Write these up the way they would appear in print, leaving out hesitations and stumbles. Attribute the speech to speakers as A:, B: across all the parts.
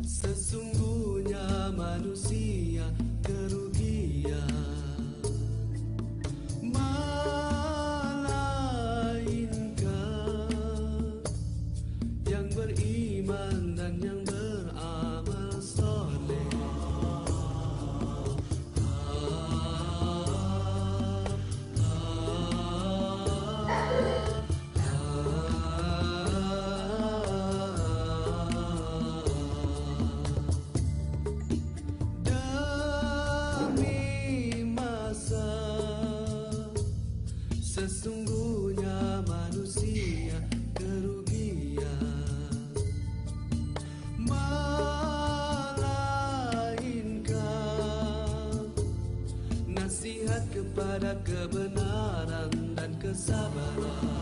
A: Sesungguhnya manusia kerugian, melainkan yang beriman dan yang beramal soleh. Demi masa, sesungguhnya manusia kerugian, melainkan nasihat kepada kebenaran dan kesabaran.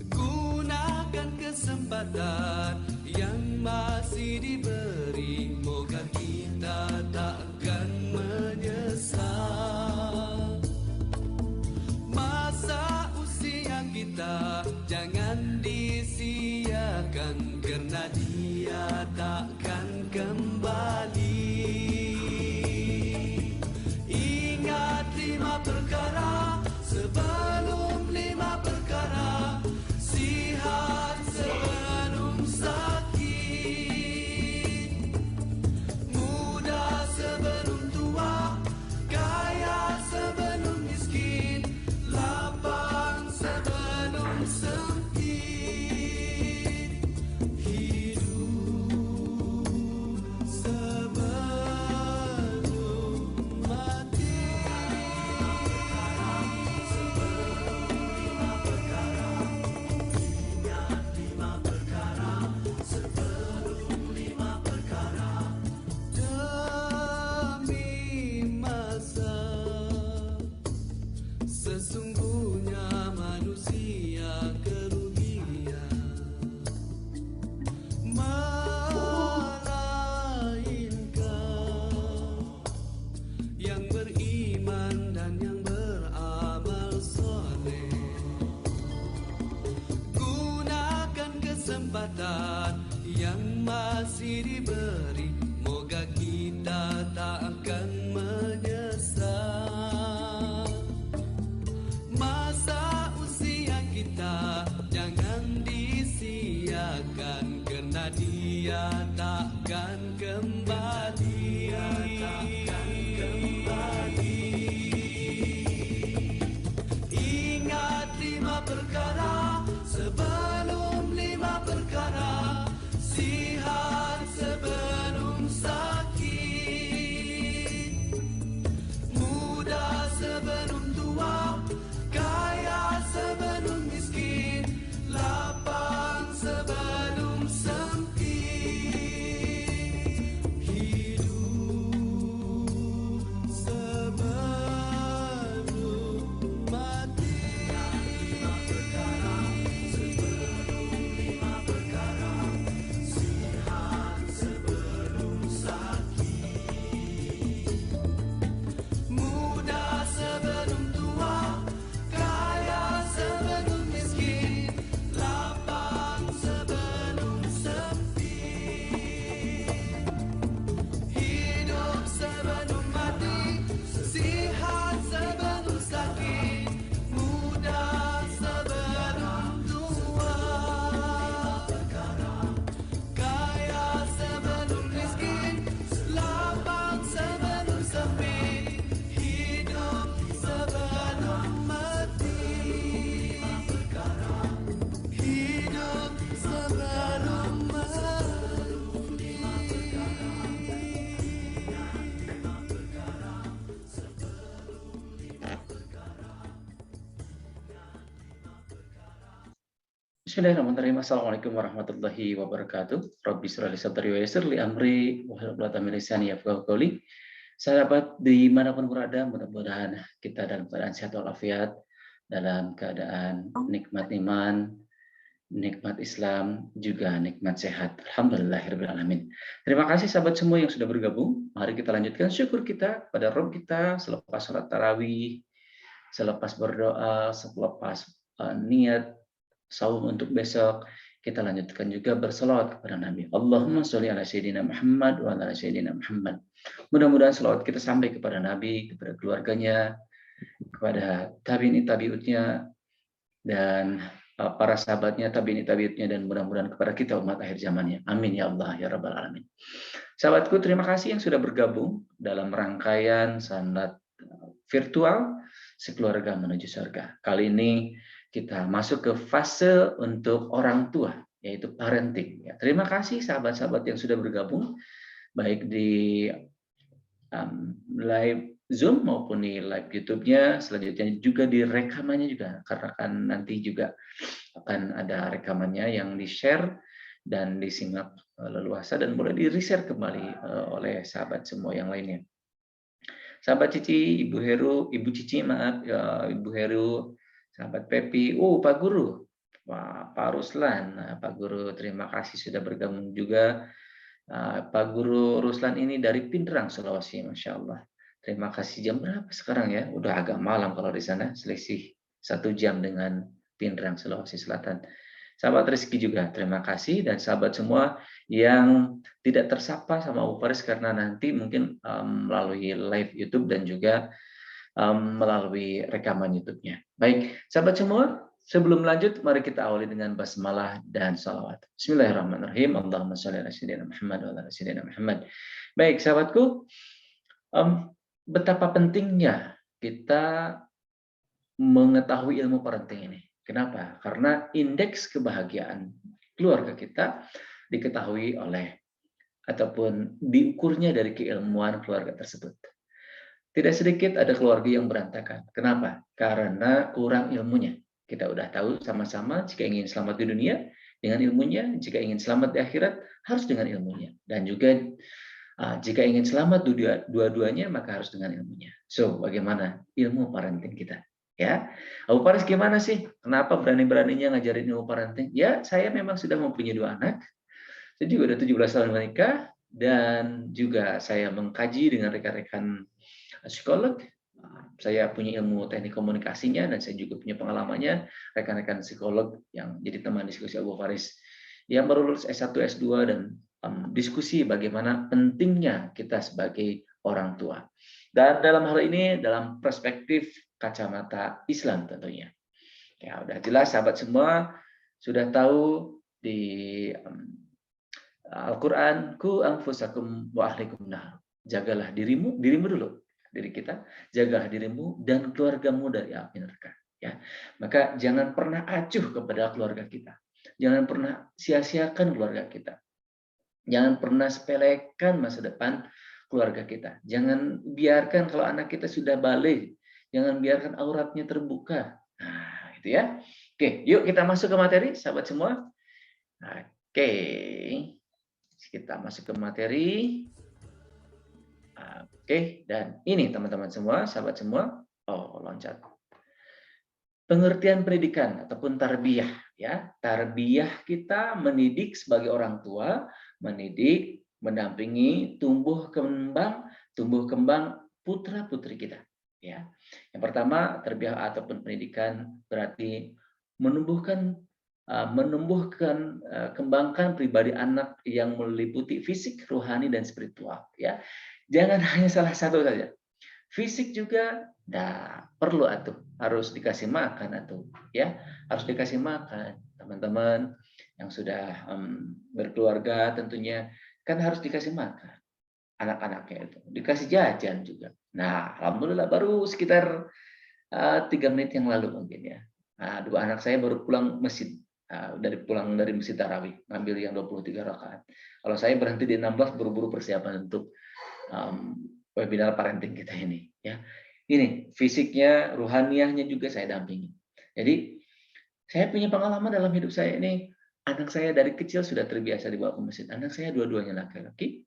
A: Gunakan kesempatan yang masih diberi, moga kita takkan menyesal. Masa usia kita jangan disia-siakan, karena dia takkan kembali. Ingat 5 perkara sebelum 5 perkara, sihat sebelum sakit, muda sebelum tua, kaya sebelum miskin, lapang sebelum sempit, hidup sebelum mati. Demi masa, sesungguhnya manusia kerugian, melainkan yang beriman dan yang beramal soleh. Gunakan kesempatan yang masih diberi, moga kita tak akan menyesal. Masa usia kita jangan disia-siakan, karena dia takkan kembali. Ingat 5 perkara sebelum 5 perkara, sihat sebelum sakit, muda sebelum tua, kaya sebelum miskin, lapang sebelum sempit, hidup sebelum mati. Sihat sebelum sakit, muda sebelum tua, kaya sebelum miskin, lapang sebelum sempit, hidup sebelum mati, sihat sebelum sakit, muda sebelum tua, kaya sebelum miskin, lapang sebelum sempit, hidup sebelum mati, hidup sebelum
B: Bismillahirrahmanirrahim. Assalamualaikum warahmatullahi wabarakatuh. Rabbi shrah li sadri wa yassir li amri wahlul 'uqdatam min lisani yafqahu qawli. Sahabat dimanapun berada, mudah-mudahan kita dalam keadaan sehat walafiat, dalam keadaan nikmat iman, nikmat Islam, juga nikmat sehat. Alhamdulillahirrahmanirrahim. Terima kasih sahabat semua yang sudah bergabung. Mari kita lanjutkan syukur kita pada Rabb kita selepas sholat tarawih, selepas berdoa, selepas niat saum untuk besok. Kita lanjutkan juga berselawat kepada Nabi. Allahumma sholli ala sayyidina Muhammad wa ala sayyidina Muhammad. Mudah-mudahan selawat kita sampai kepada Nabi, kepada keluarganya, kepada tabi'in tabi'utnya, dan para sahabatnya, tabi'in tabi'utnya, dan mudah-mudahan kepada kita umat akhir zamannya. Amin ya Allah ya rabbal alamin. Sahabatku, terima kasih yang sudah bergabung dalam rangkaian sanad virtual Sekeluarga Menuju Surga. Kali ini kita masuk ke fase untuk orang tua, yaitu parenting. Ya, terima kasih sahabat-sahabat yang sudah bergabung, baik di live Zoom maupun di live YouTube-nya, selanjutnya juga di rekamannya juga, karena kan nanti juga akan ada rekamannya yang di-share dan disimak leluasa dan boleh di-reshare kembali oleh sahabat semua yang lainnya. Sahabat Cici, Ibu Heru, Ibu Cici maaf, ya, Ibu Heru, sahabat Pepi, Pak Guru, Pak Ruslan, Pak Guru terima kasih sudah bergabung juga. Pak Guru Ruslan ini dari Pindrang, Sulawesi, Masya Allah. Terima kasih. Jam berapa sekarang ya? Udah agak malam kalau di sana, selisih 1 jam dengan Pindrang, Sulawesi Selatan. Sahabat Rizky juga, terima kasih. Dan sahabat semua yang tidak tersapa sama Bu Faris karena nanti mungkin melalui live YouTube dan juga melalui rekaman YouTube-nya. Baik, sahabat semua, sebelum lanjut, mari kita awali dengan basmalah dan salawat. Bismillahirrahmanirrahim. Allahumma sholli ala sayyidina Muhammad wa ala sayyidina Muhammad. Baik, sahabatku, betapa pentingnya kita mengetahui ilmu parenting ini. Kenapa? Karena indeks kebahagiaan keluarga kita diketahui oleh ataupun diukurnya dari keilmuan keluarga tersebut. Tidak sedikit ada keluarga yang berantakan. Kenapa? Karena kurang ilmunya. Kita udah tahu sama-sama jika ingin selamat di dunia dengan ilmunya, jika ingin selamat di akhirat harus dengan ilmunya. Dan juga jika ingin selamat dua-duanya maka harus dengan ilmunya. So, bagaimana ilmu parenting kita? Ya, Abu Faris gimana sih? Kenapa berani-beraninya ngajarin ilmu parenting? Ya, saya memang sudah mempunyai 2 anak. Saya juga udah 17 tahun menikah dan juga saya mengkaji dengan rekan-rekan psikolog. Saya punya ilmu teknik komunikasinya dan saya juga punya pengalamannya. Rekan-rekan psikolog yang jadi teman diskusi Abu Faris yang baru lulus S1, S2 dan diskusi bagaimana pentingnya kita sebagai orang tua. Dan dalam hal ini dalam perspektif kacamata Islam tentunya. Ya, udah jelas sahabat semua sudah tahu di Al-Qur'an, ku anfusakum wa ahlikum nar. Jagalah dirimu dulu, diri kita, jagalah dirimu dan keluargamu dari api neraka, ya. Maka jangan pernah acuh kepada keluarga kita. Jangan pernah sia-siakan keluarga kita. Jangan pernah sepelekan masa depan keluarga kita. Jangan biarkan kalau anak kita sudah balik, jangan biarkan auratnya terbuka. Nah, itu ya. Oke, yuk kita masuk ke materi, sahabat semua. Oke, kita masuk ke materi. Oke, dan ini teman-teman semua, sahabat semua. Oh, loncat. Pengertian pendidikan ataupun tarbiyah, ya. Tarbiyah kita mendidik sebagai orang tua, mendidik, mendampingi, tumbuh kembang putra-putri kita, ya. Yang pertama, tarbiyah ataupun pendidikan berarti menumbuhkan kembangkan pribadi anak yang meliputi fisik, rohani dan spiritual, ya. Jangan hanya salah satu saja. Fisik juga perlu harus dikasih makan ya, harus dikasih makan. Teman-teman yang sudah berkeluarga tentunya kan harus dikasih makan anak-anaknya itu, dikasih jajan juga. Nah, alhamdulillah baru sekitar 3 menit yang lalu mungkin ya. 2 anak saya baru pulang masjid, pulang dari masjid tarawih, ngambil yang 23 rakaat. Kalau saya berhenti di 16 buru-buru persiapan untuk webinar parenting kita ini, ya. Ini fisiknya, ruhaniahnya juga saya dampingi. Jadi saya punya pengalaman dalam hidup saya ini. Anak saya dari kecil sudah terbiasa dibawa ke masjid. Anak saya dua-duanya laki-laki.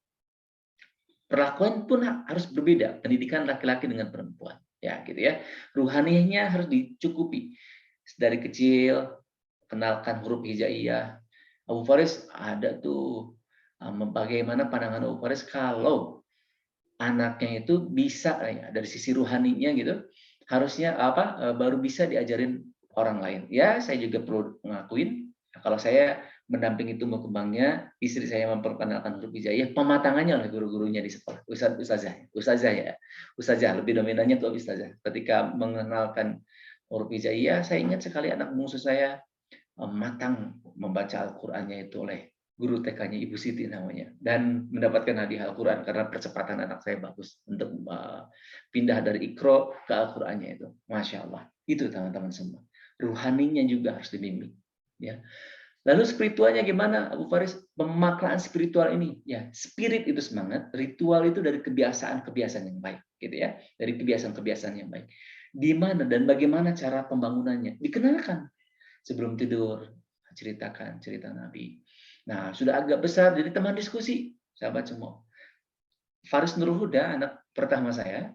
B: Perlakuan pun harus berbeda. Pendidikan laki-laki dengan perempuan, ya gitu ya. Ruhaniahnya harus dicukupi dari kecil. memperkenalkan huruf hijaiyah. Abu Faris ada tuh bagaimana pandangan Abu Faris kalau anaknya itu bisa ya, dari sisi ruhaninya gitu, harusnya baru bisa diajarin orang lain. Ya, saya juga perlu ngakuin kalau saya mendampingi tumbuh kembangnya, istri saya memperkenalkan huruf hijaiyah, pematangannya oleh guru-gurunya di sekolah, ustazah lebih dominannya tuh ustazah. Ketika mengenalkan huruf hijaiyah, saya ingat sekali anak bungsu saya matang membaca Al-Qur'annya itu oleh guru TK-nya Ibu Siti namanya, dan mendapatkan hadiah Al-Qur'an karena percepatan anak saya bagus untuk pindah dari Iqra ke Al-Qur'annya itu. Masya Allah. Itu teman-teman semua. Ruhaninya juga harus dibimbing. Ya. Lalu spiritualnya gimana, Abu Faris? Pemaknaan spiritual ini, ya, spirit itu semangat, ritual itu dari kebiasaan-kebiasaan yang baik, gitu ya, dari kebiasaan-kebiasaan yang baik. Di mana dan bagaimana cara pembangunannya? Dikenalkan sebelum tidur, ceritakan cerita Nabi. Nah, sudah agak besar, jadi teman diskusi, sahabat semua. Faris Nurul Huda, anak pertama saya,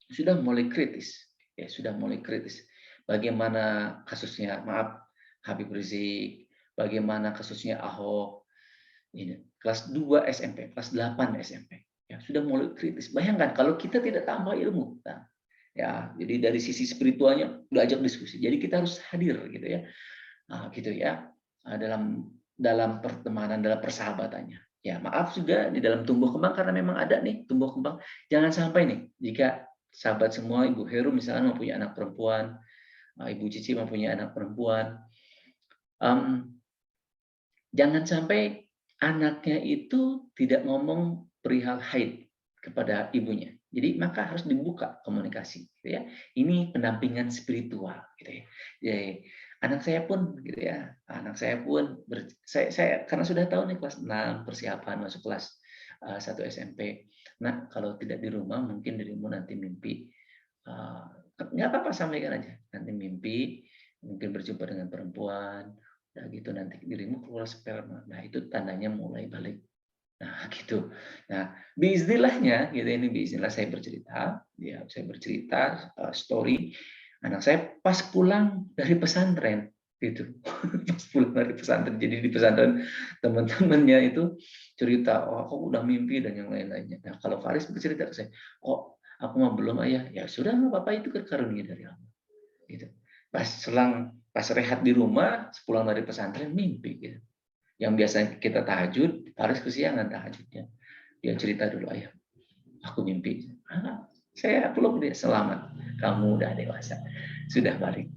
B: sudah mulai kritis, ya, sudah mulai kritis. Bagaimana kasusnya, maaf, Habib Rizik, bagaimana kasusnya Ahok, ini kelas 2 SMP, kelas 8 SMP, ya sudah mulai kritis. Bayangkan kalau kita tidak tambah ilmu, nah, ya jadi dari sisi spiritualnya udah ajak diskusi. Jadi kita harus hadir gitu ya, gitu ya, dalam pertemanan, dalam persahabatannya. Ya maaf juga di dalam tumbuh kembang karena memang ada nih tumbuh kembang. Jangan sampai nih jika sahabat semua, Ibu Heru misalnya mempunyai anak perempuan, Ibu Cici mempunyai anak perempuan. Jangan sampai anaknya itu tidak ngomong perihal haid kepada ibunya. Jadi maka harus dibuka komunikasi, gitu ya. Ini pendampingan spiritual, gitu ya. Jadi, anak saya pun, gitu ya. Anak saya pun, saya karena sudah tahu nih kelas 6 persiapan masuk kelas 1 SMP. Nah, kalau tidak di rumah, mungkin dirimu nanti mimpi. Nggak apa-apa, sampaikan aja. Nanti mimpi, mungkin berjumpa dengan perempuan, nah gitu nanti dirimu keluar sperma. Nah itu tandanya mulai balik. Nah gitu. Nah biiznillahnya gitu, ini biiznillah saya bercerita, ya saya bercerita story anak saya pas pulang dari pesantren gitu. Pas pulang dari pesantren, jadi di pesantren teman-temannya itu cerita, oh aku udah mimpi dan yang lain-lainnya. Nah kalau Faris bercerita ke saya, kok aku mah belum ayah, ya sudah nggak apa-apa, itu karunia dari Allah. Gitu. Pas rehat di rumah, sepulang dari pesantren mimpi gitu. Yang biasanya kita tahajud, Faris kesiangan tahajudnya. Dia cerita dulu, ayah, aku mimpi. Saya peluk dia, selamat, kamu udah dewasa, sudah balik.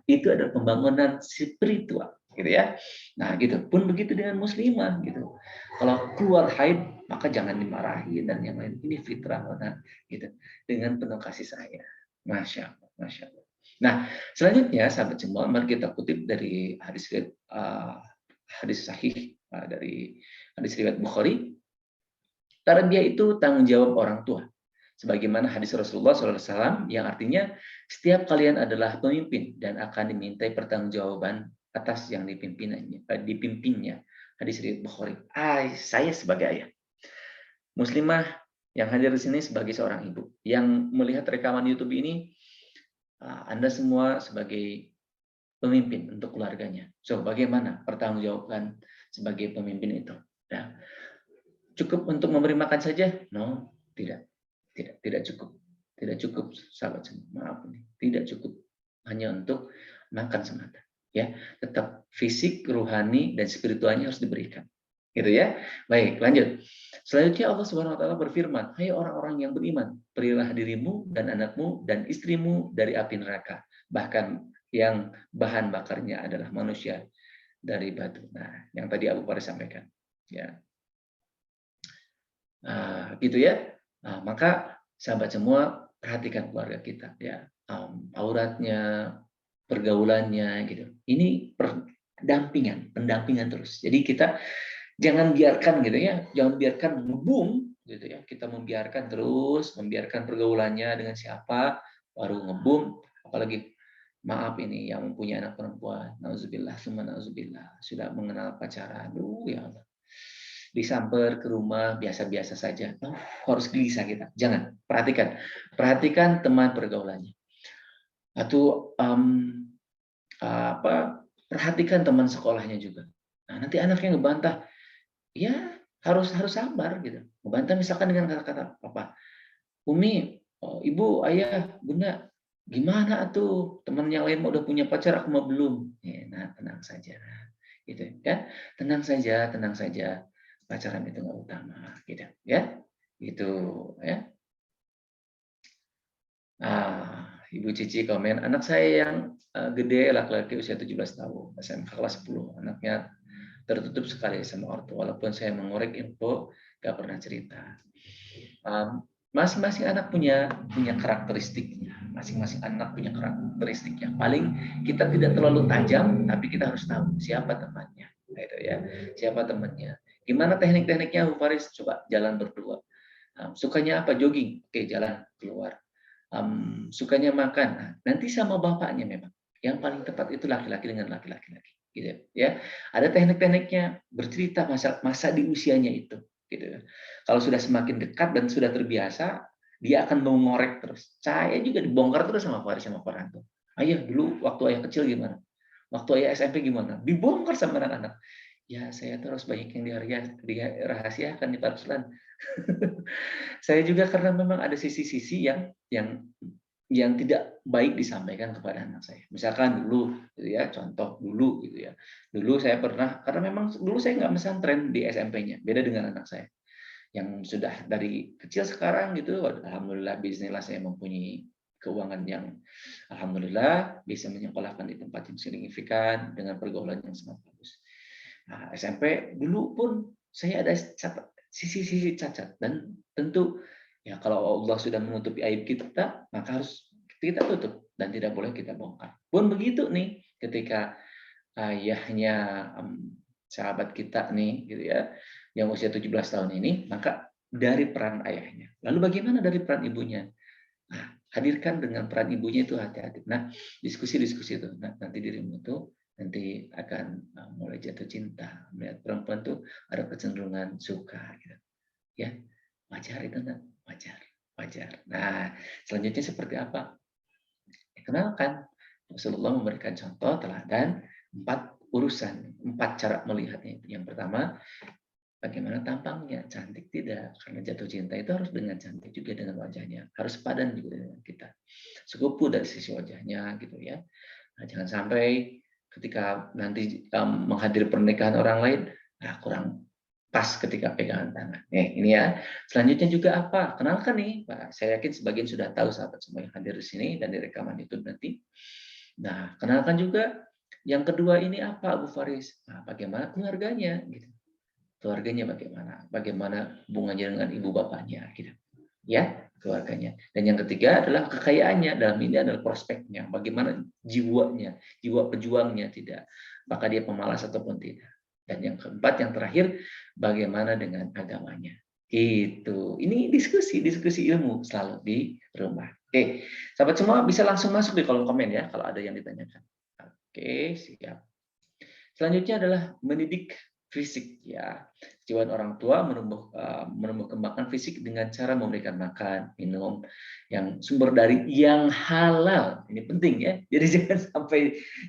B: Itu adalah pembangunan spiritual, gitu ya. Nah, gitu pun begitu dengan muslimah, gitu. Kalau keluar haid, maka jangan dimarahi dan yang lain. Ini fitrah, gitu. Dengan penuh kasih sayang. Masya Allah, masya Allah. Nah, selanjutnya sahabat semua, mari kita kutip dari hadis sahih dari hadis riwayat Bukhari. Tarbiyah itu tanggung jawab orang tua. Sebagaimana hadis Rasulullah SAW yang artinya setiap kalian adalah pemimpin dan akan dimintai pertanggungjawaban atas yang dipimpinnya. Hadis riwayat Bukhari. Saya sebagai ayah, muslimah yang hadir di sini sebagai seorang ibu yang melihat rekaman YouTube ini, Anda semua sebagai pemimpin untuk keluarganya. So, bagaimana pertanggungjawaban sebagai pemimpin itu? Ya. Cukup untuk memberi makan saja? No, tidak cukup. Tidak cukup, sahabat semua. Maaf ini, tidak cukup hanya untuk makan semata. Ya, tetap fisik, rohani, dan spiritualnya harus diberikan. Gitu ya. Baik, lanjut. Selanjutnya Allah Subhanahu wa taala berfirman, "Hai orang-orang yang beriman, berilah dirimu dan anakmu dan istrimu dari api neraka, bahkan yang bahan bakarnya adalah manusia dari batu." Nah, yang tadi Abu Faris sampaikan, ya. Gitu ya. Maka sahabat semua, perhatikan keluarga kita, ya. Auratnya, pergaulannya, gitu. Ini pendampingan terus. Jadi kita jangan biarkan gitu ya, jangan biarkan ngebum gitu ya. Kita membiarkan pergaulannya dengan siapa baru ngebum, apalagi maaf ini yang mempunyai anak perempuan, nauzubillah, summa nauzubillah, sudah mengenal pacaran, ya Allah. Disamper ke rumah biasa-biasa saja. Harus gelisah kita. Jangan, perhatikan teman pergaulannya. Atau perhatikan teman sekolahnya juga. Nah, nanti anaknya ngebantah, ya harus harus sabar gitu. Ngebantah misalkan dengan kata-kata apa? Umi, ibu, ayah, bunda, gimana tuh teman yang lain mah udah punya pacar, aku mah belum. Ya, nah, tenang saja, gitu ya. Tenang saja. Pacaran itu nggak utama, gitu ya. Gitu ya. Ibu Cici komen, anak saya yang gede laki-laki usia 17 tahun, SMK kelas 10. Anaknya tertutup sekali sama ortu. Walaupun saya mengorek info, nggak pernah cerita. Masing-masing anak punya karakteristiknya. Masing-masing anak punya karakteristiknya. Paling kita tidak terlalu tajam, tapi kita harus tahu siapa temannya. Gitu ya. Siapa temannya. Gimana teknik-tekniknya, Bu Faris? Coba jalan berdua. Sukanya apa? Jogging. Oke, jalan keluar. Sukanya makan. Nah, nanti sama bapaknya memang. Yang paling tepat itu laki-laki dengan laki-laki lagi. Gitu ya. Ada teknik-tekniknya, bercerita masa di usianya itu. Gitu. Kalau sudah semakin dekat dan sudah terbiasa, dia akan mengorek terus. Saya juga dibongkar terus sama Faris sama Farhanto. Ayah dulu waktu ayah kecil gimana? Waktu ayah SMP gimana? Dibongkar sama anak-anak. Ya saya terus banyak yang dirahasiakan di Pak Ruslan. Saya juga karena memang ada sisi-sisi yang tidak baik disampaikan kepada anak saya. Misalkan dulu, gitu ya, contoh dulu, gitu ya. Dulu saya pernah, karena memang dulu saya nggak pesantren di SMP-nya, beda dengan anak saya yang sudah dari kecil sekarang gitu. Alhamdulillah, bismillah saya mempunyai keuangan yang alhamdulillah bisa menyekolahkan di tempat yang signifikan dengan pergaulan yang sangat bagus. Nah, SMP dulu pun saya ada sisi-sisi cacat, dan tentu ya kalau Allah sudah menutupi aib kita, maka harus kita tutup dan tidak boleh kita bongkar. Pun begitu nih ketika ayahnya sahabat kita nih gitu ya, yang usia 17 tahun ini, maka dari peran ayahnya. Lalu bagaimana dari peran ibunya? Nah, hadirkan dengan peran ibunya itu hati-hati. Nah, diskusi-diskusi itu. Nah, nanti dirimu itu nanti akan mulai jatuh cinta melihat perempuan tuh ada kecenderungan suka gitu. Ya, wajar itu enggak? Wajar. Nah, selanjutnya seperti apa? Kenalkan, Rasulullah memberikan contoh teladan 4 cara melihatnya. Yang pertama, bagaimana tampangnya, cantik tidak? Karena jatuh cinta itu harus dengan cantik juga dengan wajahnya, harus padan juga dengan kita. Sekupu dari sisi wajahnya gitu ya. Nah, jangan sampai ketika nanti menghadiri pernikahan orang lain, nah kurang pas ketika pegangan tangan. Ini ya. Selanjutnya juga apa? Kenalkan nih, Pak. Saya yakin sebagian sudah tahu sahabat semua yang hadir di sini dan di rekaman itu nanti. Nah, kenalkan juga yang kedua ini apa, Bu Faris? Nah, bagaimana keluarganya gitu. Keluarganya bagaimana hubungannya dengan ibu bapaknya gitu ya, keluarganya. Dan yang ketiga adalah kekayaannya, dalam ini adalah prospeknya, bagaimana jiwa pejuangnya, tidak apakah dia pemalas ataupun tidak. Dan yang keempat, yang terakhir, bagaimana dengan agamanya. Itu ini diskusi ilmu selalu di rumah. Oke, sahabat semua bisa langsung masuk di kolom komen ya kalau ada yang ditanyakan. Oke, siap. Selanjutnya adalah mendidik fisik ya. Kejiwaan orang tua menumbuh kembangkan fisik dengan cara memberikan makan, minum yang sumber dari yang halal. Ini penting ya. Jadi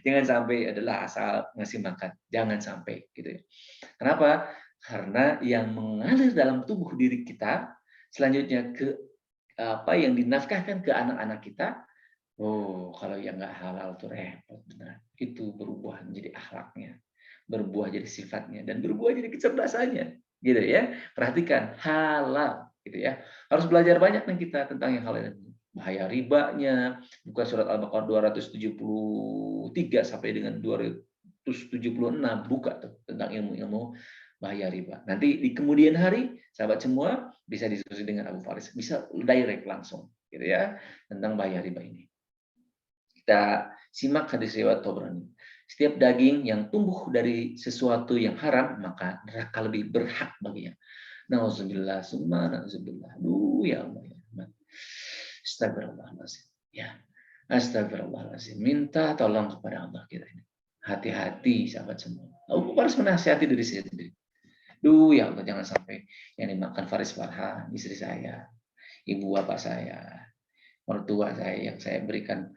B: jangan sampai adalah asal ngasih makan. Jangan sampai gitu ya. Kenapa? Karena yang mengalir dalam tubuh diri kita selanjutnya ke apa yang dinafkahkan ke anak-anak kita. Oh, kalau yang nggak halal tuh repot benar. Itu berubah menjadi akhlaknya, berbuah jadi sifatnya, dan berbuah jadi kecerdasannya, gitu ya. Perhatikan halal, gitu ya. Harus belajar banyak nih kita tentang yang halal ini. Bahaya ribanya, buka surat Al-Baqarah 273 sampai dengan 276, buka tuh tentang ilmu-ilmu bahaya riba. Nanti di kemudian hari, sahabat semua bisa diskusi dengan Abu Faris, bisa direct langsung, gitu ya, tentang bahaya riba ini. Kita simak hadis riwayat Tabrani. Setiap daging yang tumbuh dari sesuatu yang haram, maka neraka lebih berhak baginya. Nauzubillah, summa nauzubillah. Ya Allah ya Rahman. Astagfirullahaladzim. Ya. Astagfirullahaladzim. Minta tolong kepada Allah kita ini. Hati-hati sahabat semua. Aku harus menasihati diri sendiri. Ya Allah, jangan sampai yang dimakan Faris Farhan, istri saya, ibu bapak saya, mertua saya yang saya berikan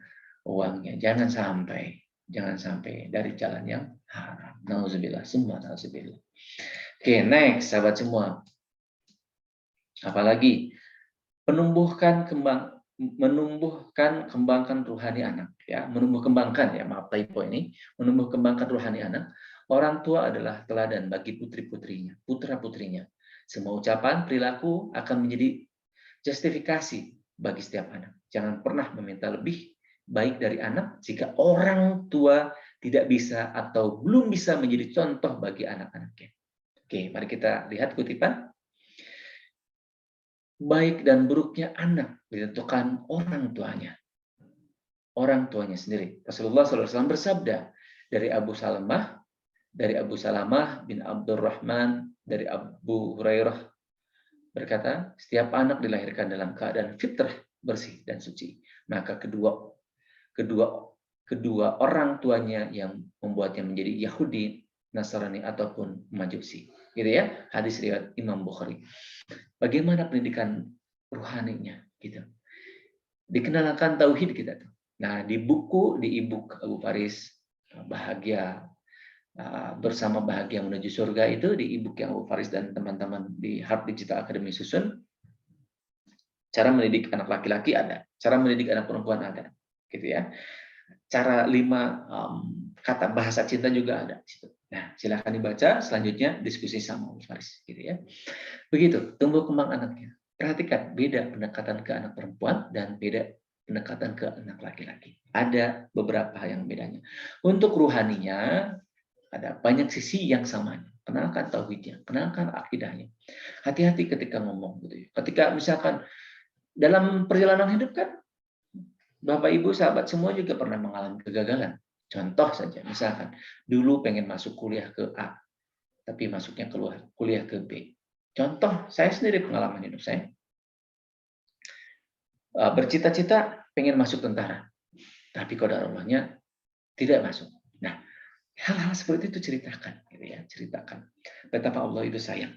B: uangnya, jangan sampai Jangan sampai dari jalan yang haram. Nauzubillah, semua nauzubillah. Oke, next, sahabat semua. Apalagi menumbuhkan kembangkan rohani anak, ya, kembangkan ya, maaf typo ini, menumbuh kembangkan rohani anak. Orang tua adalah teladan bagi putri-putrinya, putra-putrinya. Semua ucapan, perilaku akan menjadi justifikasi bagi setiap anak. Jangan pernah meminta lebih baik dari anak jika orang tua tidak bisa atau belum bisa menjadi contoh bagi anak-anaknya. Oke, mari kita lihat kutipan. Baik dan buruknya anak ditentukan orang tuanya. Orang tuanya sendiri. Rasulullah SAW bersabda dari Abu Salamah bin Abdurrahman, dari Abu Hurairah berkata, setiap anak dilahirkan dalam keadaan fitrah, bersih dan suci. Maka kedua orang tuanya yang membuatnya menjadi Yahudi, Nasrani ataupun Majusi. Gitu ya, hadis riwayat Imam Bukhari. Bagaimana pendidikan rohaninya gitu. Dikenalkan tauhid kita tuh. Nah, di e-book Abu Faris Bahagia bersama Bahagia Menuju Surga itu, di e-book yang Abu Faris dan teman-teman di Heart Digital Academy susun, cara mendidik anak laki-laki ada, cara mendidik anak perempuan ada, gitu ya. Cara 5 kata bahasa cinta juga ada. Nah, silahkan dibaca. Selanjutnya diskusi sama Abu Faris, gitu ya. Begitu tumbuh kembang anaknya. Perhatikan beda pendekatan ke anak perempuan dan beda pendekatan ke anak laki-laki. Ada beberapa yang bedanya. Untuk ruhaninya ada banyak sisi yang samanya. Kenalkan tauhidnya, kenalkan akidahnya. Hati-hati ketika ngomong gitu ya. Ketika misalkan dalam perjalanan hidup kan Bapak Ibu sahabat semua juga pernah mengalami kegagalan. Contoh saja, misalkan dulu pengen masuk kuliah ke A, tapi masuknya keluar kuliah ke B. Contoh, saya sendiri pengalaman hidup saya. Bercita-cita pengen masuk tentara, tapi qadar Allahnya tidak masuk. Nah, hal-hal seperti itu ceritakan, gitu ya, ceritakan betapa Allah itu sayang.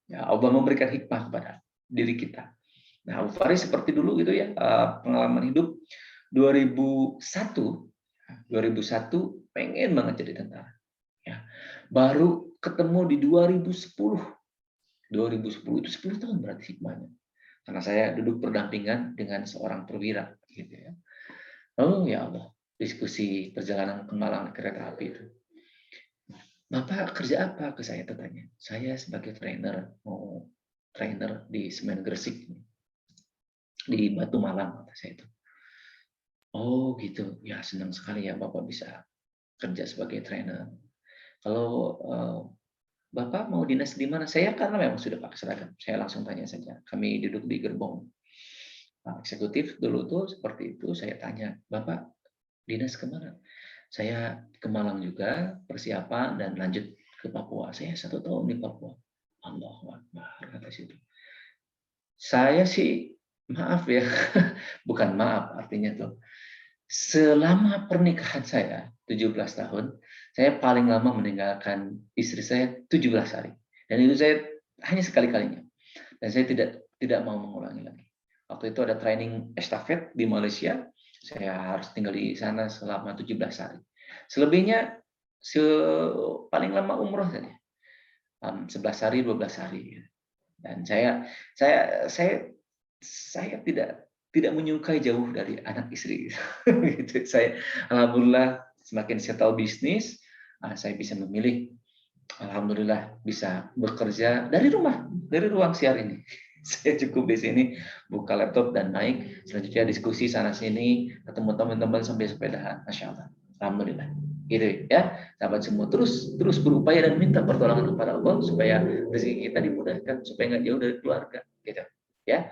B: Ya, Allah memberikan hikmah kepada diri kita. Nah, Abu Faris seperti dulu gitu ya, pengalaman hidup 2001 pengen banget jadi tentara. Ya, baru ketemu di 2010 itu 10 tahun berarti hikmahnya. Karena saya duduk berdampingan dengan seorang perwira gitu ya. Oh ya Allah, diskusi perjalanan ke Malang kereta api itu. Bapak kerja apa? Ke saya tanya. Saya sebagai trainer, mau trainer di Semen Gresik di Batu Malang kata saya itu. Oh gitu. Ya senang sekali ya Bapak bisa kerja sebagai trainer. Kalau Bapak mau dinas di mana? Saya karena memang sudah pakai seragam. Saya langsung tanya saja. Kami duduk di gerbong eksekutif dulu tuh seperti itu. Saya tanya, Bapak dinas kemana? Saya ke Malang juga, persiapan dan lanjut ke Papua. Saya 1 tahun di Papua. Allahu Akbar, kata situ. Saya sih, maaf ya, bukan maaf artinya tuh. Selama pernikahan saya 17 tahun, saya paling lama meninggalkan istri saya 17 hari. Dan itu saya hanya sekali-kalinya. Dan saya tidak mau mengulangi lagi. Waktu itu ada training estafet di Malaysia, saya harus tinggal di sana selama 17 hari. Selebihnya paling lama umroh saja. 11 hari, 12 hari. Dan saya tidak menyukai jauh dari anak istri. Gitu. Saya alhamdulillah semakin saya tahu bisnis, saya bisa memilih. Alhamdulillah bisa bekerja dari rumah, dari ruang siar ini. Saya cukup di sini buka laptop dan naik, selanjutnya diskusi sana sini, ketemu teman-teman sambil sepedahan. Masya Allah, alhamdulillah. Gitu ya, sahabat semua terus berupaya dan minta pertolongan kepada Allah supaya rezeki kita dimudahkan, supaya nggak jauh dari keluarga, gitu ya.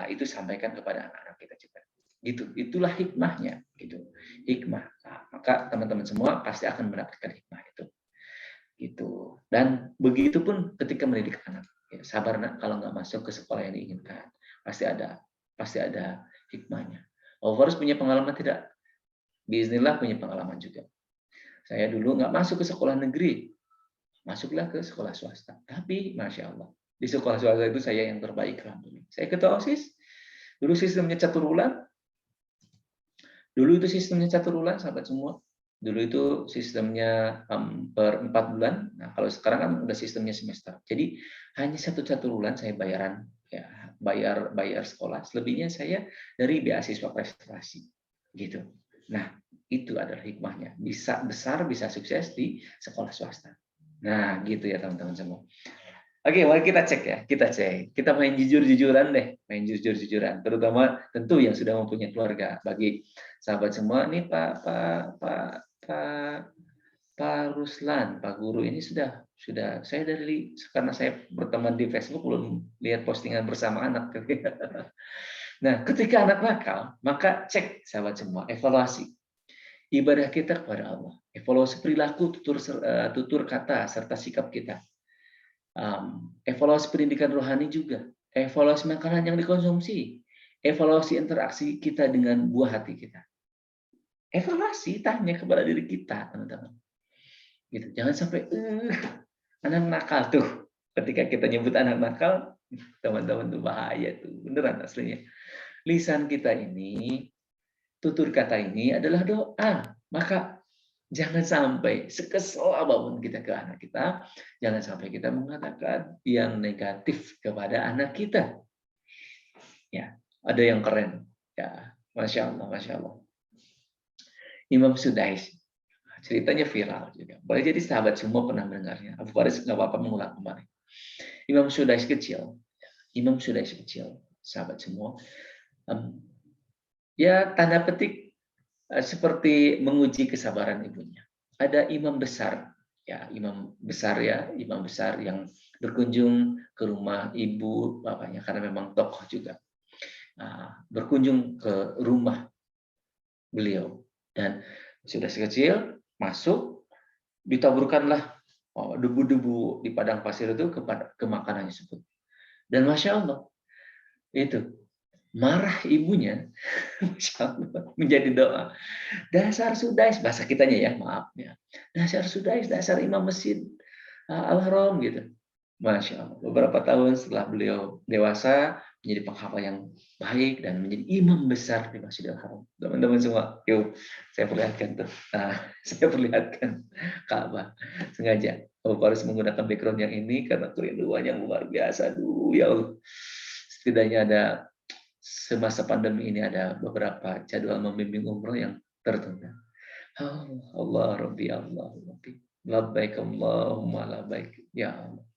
B: Itu sampaikan kepada anak-anak kita juga. Gitu, itulah hikmahnya, gitu. Hikmah. Nah, maka teman-teman semua pasti akan mendapatkan hikmah itu. Gitu. Dan begitu pun ketika mendidik anak. Ya, sabar nak, kalau nggak masuk ke sekolah yang diinginkan, pasti ada hikmahnya. Harus punya pengalaman tidak? Bismillah punya pengalaman juga. Saya dulu nggak masuk ke sekolah negeri, masuklah ke sekolah swasta. Tapi masya Allah, di sekolah swasta itu saya yang terbaik alhamdulillah. Saya ketua OSIS, dulu sistemnya catur bulan, Dulu itu sistemnya catur bulan, sahabat semua. Dulu itu sistemnya per 4 bulan. Nah, kalau sekarang kan udah sistemnya semester. Jadi hanya satu bulan saya bayaran, ya, bayar sekolah. Selebihnya saya dari beasiswa prestasi, gitu. Nah, itu adalah hikmahnya. Bisa besar, bisa sukses di sekolah swasta. Nah, gitu ya teman-teman semua. Oke, mari kita cek ya. Kita cek. Kita main jujur-jujuran deh. Main jujur-jujuran. Terutama tentu yang sudah mempunyai keluarga. Bagi sahabat semua, nih Pak Ruslan, Pak Guru ini sudah saya karena saya berteman di Facebook belum lihat postingan bersama anak. Nah, ketika anak nakal, maka cek sahabat semua, evaluasi ibadah kita kepada Allah, evaluasi perilaku, tutur kata serta sikap kita. Evaluasi pendidikan rohani juga, evaluasi makanan yang dikonsumsi, evaluasi interaksi kita dengan buah hati kita. Evaluasi, tanya kepada diri kita, teman-teman. Gitu. Jangan sampai anak nakal tuh. Ketika kita nyebut anak nakal, teman-teman tuh bahaya tuh, beneran aslinya. Lisan kita ini, tutur kata ini adalah doa. Maka jangan sampai sekesal apapun kita ke anak kita, jangan sampai kita mengatakan yang negatif kepada anak kita. Ya, ada yang keren. Ya, masya Allah, masya Allah. Imam Sudais, ceritanya viral juga. Boleh jadi sahabat semua pernah mendengarnya. Abu Faris nggak apa-apa mengulang kembali. Imam Sudais kecil, sahabat semua. Ya tanda petik seperti menguji kesabaran ibunya. Ada imam besar imam besar yang berkunjung ke rumah ibu bapaknya karena memang tokoh juga. Berkunjung ke rumah beliau dan sudah sekecil masuk ditaburkanlah debu-debu di padang pasir itu ke makanan tersebut. Dan masya Allah itu marah ibunya, masya Allah, menjadi doa. Dasar Sudais, bahasa kitanya ya, maaf ya. Dasar Sudais, dasar imam masjid Al-Haram gitu. Masya Allah. Beberapa tahun setelah beliau dewasa, menjadi penghafal yang baik dan menjadi imam besar di Masjidil Haram. Teman-teman semua, yuk saya perlihatkan tuh. Saya perlihatkan Ka'bah sengaja. Abu Faris menggunakan background yang ini karena kerinduan yang luar biasa. Aduh, ya Allah. Setidaknya ada semasa pandemi ini ada beberapa jadwal membimbing umroh yang tertunda. Allah Rabbi, Allah Rabbi. Labbaik Allahumma labbaik. Ya Allah.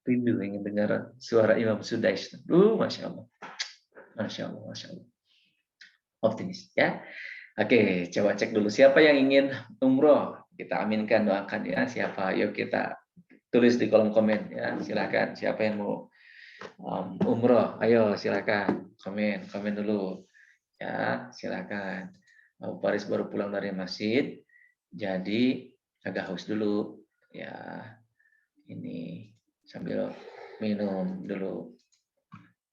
B: Rindu ingin dengar suara Imam Sudais. Masya Allah. Masya Allah, Masya Allah. Optimis ya. Oke, coba cek dulu siapa yang ingin umroh. Kita aminkan, doakan ya. Siapa? Yuk kita tulis di kolom komen ya. Silakan. Siapa yang mau umroh? Ayo silakan. Komen dulu. Ya, silakan. Abu Faris baru pulang dari masjid, jadi agak haus dulu. Ya, ini sambil minum dulu.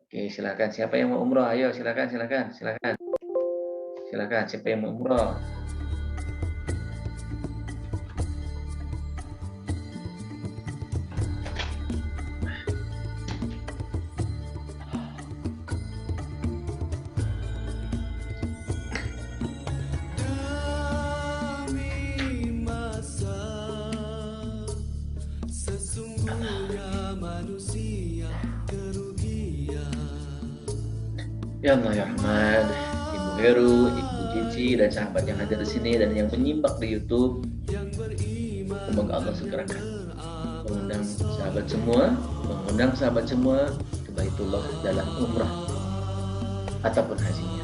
B: Oke, silakan. Siapa yang mau umroh? Ayo, silakan. Silakan. Siapa yang mau umroh?
A: Demi masa sesungguhnya manusia kerugian.
B: Ya Allah ya Rahman, Ibu Heru, Ibu Cici dan sahabat yang hadir di sini dan yang menyimak di YouTube. Semoga Allah segerakan mengundang sahabat semua ke Baitullah dalam umrah ataupun hajinya.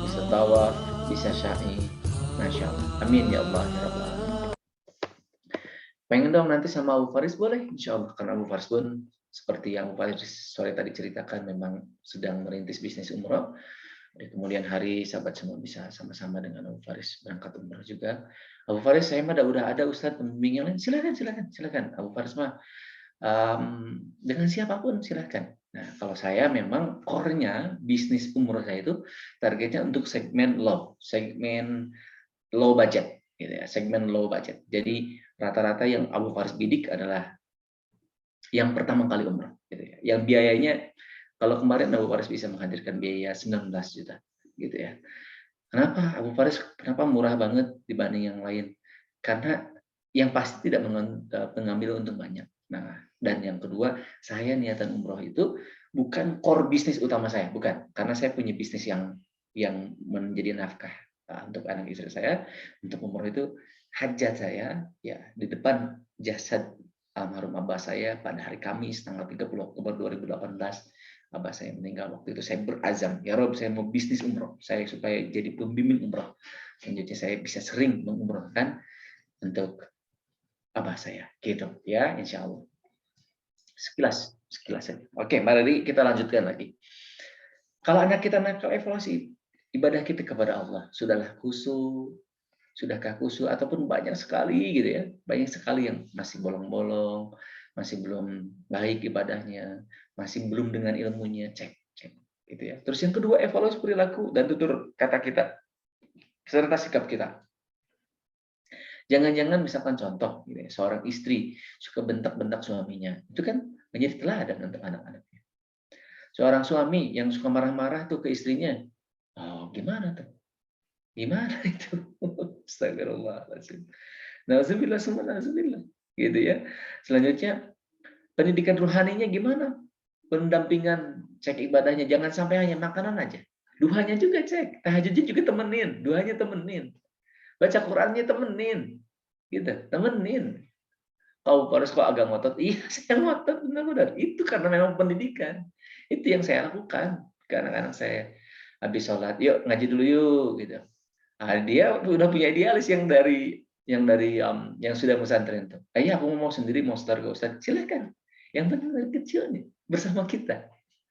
B: Bisa tawaf, bisa sya'i. Masya Allah. Amin ya Allah ya Rabbal Alamin. Pengen dong nanti sama Abu Faris boleh? Insya Allah. Karena Abu Faris pun seperti yang Abu Faris sore tadi ceritakan memang sedang merintis bisnis umroh. Di kemudian hari sahabat semua bisa sama-sama dengan Abu Faris berangkat umroh juga. Abu Faris saya mah udah ada Ustadz pembimbing yang lain. Silakan. Abu Faris mah dengan siapapun silakan. Nah, kalau saya memang core-nya bisnis umroh saya itu targetnya untuk segmen low budget gitu ya, segmen low budget. Jadi rata-rata yang Abu Faris bidik adalah yang pertama kali umroh gitu ya. Yang biayanya kalau kemarin Abu Faris bisa menghadirkan biaya 19 juta gitu ya. Kenapa Abu Faris, kenapa murah banget dibanding yang lain? Karena yang pasti tidak mengambil untung banyak. Nah, dan yang kedua, saya niatan umroh itu bukan core bisnis utama saya, bukan. Karena saya punya bisnis yang menjadi nafkah untuk anak istri saya. Untuk umroh itu hajat saya ya di depan jasad almarhum abah saya pada hari Kamis tanggal 30 Oktober 2018. Abah saya meninggal waktu itu, saya berazam, ya Rob, saya mau bisnis umroh, saya supaya jadi pembimbing umroh. Selanjutnya saya bisa sering mengumrohkan untuk abah saya, gitu ya, insya Allah. Sekilas saja. Oke, mari kita lanjutkan lagi. Kalau anak kita nakal, evaluasi ibadah kita kepada Allah, sudahlah khusyuk, sudahkah khusyuk, ataupun banyak sekali gitu ya, banyak sekali yang masih bolong-bolong, masih belum baik ibadahnya, masih belum dengan ilmunya, cek gitu ya. Terus yang kedua, evaluasi perilaku dan tutur kata kita serta sikap kita. Jangan-jangan misalkan contoh gitu ya, seorang istri suka bentak-bentak suaminya, itu kan menjadi teladan untuk anak-anaknya. Seorang suami yang suka marah-marah tuh ke istrinya, oh gimana tuh? Gimana itu? Astagfirullahaladzim. Nauzubillah summa nauzubillah. Gitu ya. Selanjutnya, pendidikan rohaninya gimana? Pendampingan, cek ibadahnya, jangan sampai hanya makanan aja. Duhanya juga cek, tahajudnya juga temenin, duhanya temenin. Baca Qurannya temenin. Gitu, temenin. Kau harus kok agak ngotot, iya saya ngotot benar-benar. Itu karena memang pendidikan. Itu yang saya lakukan ke anak-anak saya. Habis sholat, yuk ngaji dulu yuk gitu. Nah, dia udah punya idealis yang sudah pesantren tuh. Ayah aku mau sendiri mau setor ke Ustaz. Silakan. Yang penting dari kecil nih bersama kita.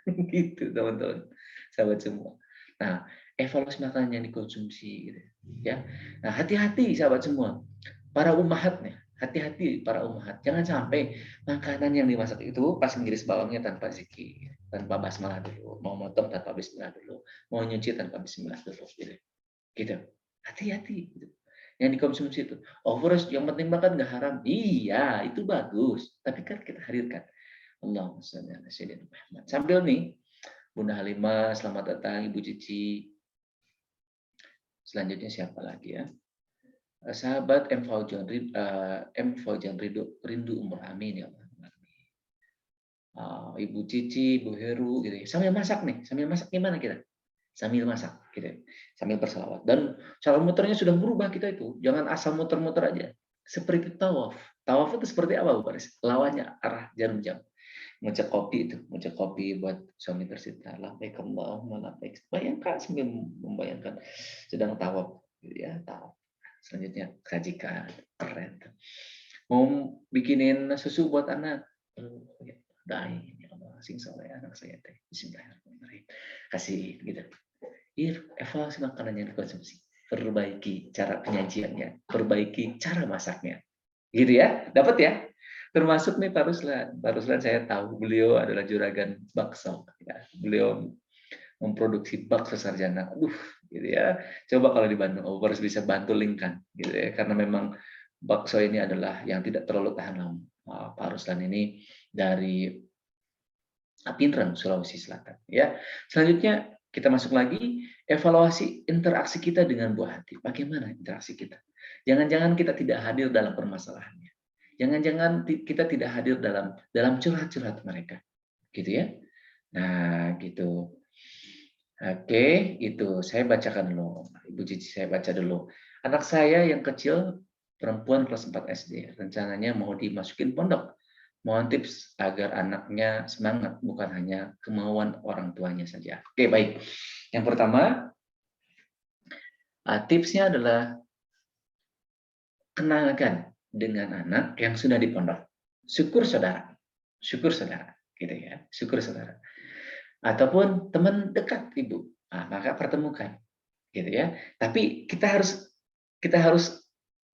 B: Gitu teman-teman. Sahabat semua. Nah, evaluasi makanan yang dikonsumsi gitu ya. Nah, hati-hati sahabat semua. Para ummahat nih, hati-hati para ummahat. Jangan sampai makanan yang dimasak itu pas ngiris bawangnya tanpa zikir, tanpa basmalah dulu, mau motong tanpa bismillah dulu, mau nyuci tanpa bismillah dulu gitu. Hati-hati gitu. Yang dikonsumsi itu. Oh, forest yang penting makan nggak haram. Iya, itu bagus. Tapi kan kita hadirkan. Allahumma shalli ala sayyidina Muhammad. Sambil nih, Bunda Halimah, selamat datang Ibu Cici. Selanjutnya siapa lagi ya? Sahabat M. Faujan Rindu Umur Amin ya Allah. Ibu Cici, Ibu Heru gitu ya. Sambil masak nih, sambil masak gimana kita? Sambil masak gitu ya. Sambil berselawat. Dan cara muternya sudah berubah kita itu. Jangan asal muter-muter aja. Seperti tawaf. Tawaf itu seperti apa Bu Baris? Lawannya arah jarum jam. Ngecek kopi itu, ngecek kopi buat suami tercinta. Labbaik Allahumma labbaik. Bayangkan sambil membayangkan sedang tawaf gitu ya, tawaf. Selanjutnya sajikan, keren. Mau bikinin susu buat anak. Dai, ya Allah, sing soleh anak saya teh. Bismillahirrahmanirrahim. Kasih gitu. Evaluasi makanan yang dikonsumsi. Perbaiki cara penyajiannya, perbaiki cara masaknya. Gitu ya, dapat ya? Termasuk nih Pak Ruslan. Pak Ruslan saya tahu beliau adalah juragan bakso. Ya. Beliau memproduksi bakso sarjana. Aduh, gitu ya. Coba kalau di Bandung, harus bisa bantu linkkan, gitu ya. Karena memang bakso ini adalah yang tidak terlalu tahan lama. Pak Ruslan ini dari Pinrang, Sulawesi Selatan. Ya, selanjutnya kita masuk lagi evaluasi interaksi kita dengan buah hati. Bagaimana interaksi kita? Jangan-jangan kita tidak hadir dalam permasalahannya. Jangan-jangan kita tidak hadir dalam curhat-curhat mereka, gitu ya. Nah, gitu. Oke, itu saya bacakan dulu. Ibu Cici saya baca dulu. Anak saya yang kecil perempuan kelas 4 SD, rencananya mau dimasukin pondok. Mohon tips agar anaknya semangat, bukan hanya kemauan orang tuanya saja. Oke, baik. Yang pertama, tipsnya adalah kenalkan dengan anak yang sudah di pondok. Syukur saudara, gitu ya, syukur saudara. Ataupun teman dekat ibu, maka pertemukan, gitu ya. Tapi kita harus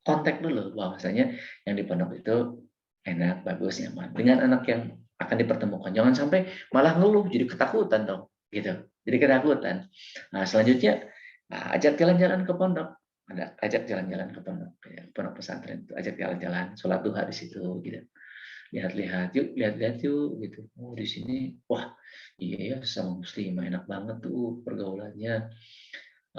B: kontak dulu bahwasanya yang di pondok itu enak, bagus, nyaman. Dengan anak yang akan dipertemukan, jangan sampai malah ngeluh, jadi ketakutan dong, gitu. Jadi ketakutan. Nah, selanjutnya ajak jalan-jalan ke pondok. Ajak jalan-jalan ke pondok, ya, pondok pesantren itu, ajak jalan-jalan, sholat duha di situ, gitu. Lihat-lihat yuk, lihat-lihat yuk, gitu. Oh di sini, wah iya ya sama muslim enak banget tuh pergaulannya.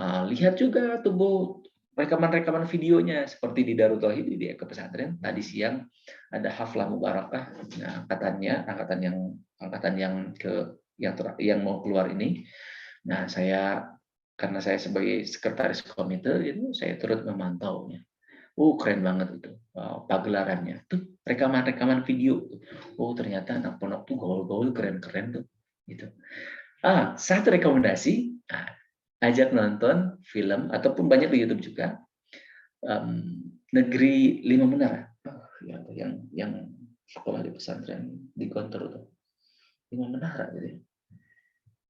B: Lihat juga tubuh rekaman-rekaman videonya seperti di Darut Tauhid di Eko Pesantren tadi siang ada haflah mubarakah. Nah, angkatan yang yang mau keluar ini. Nah, karena saya sebagai sekretaris komite itu saya turut memantaunya. Keren banget itu. Pagelarannya. Tuh rekaman-rekaman video. Ternyata anak pondok tuh gaul-gaul keren-keren tuh. Gitu. Satu rekomendasi, ajak nonton film ataupun banyak di YouTube juga. Negeri Lima Menara. Yang sekolah di pesantren di Gontor tuh. Lima Menara gitu.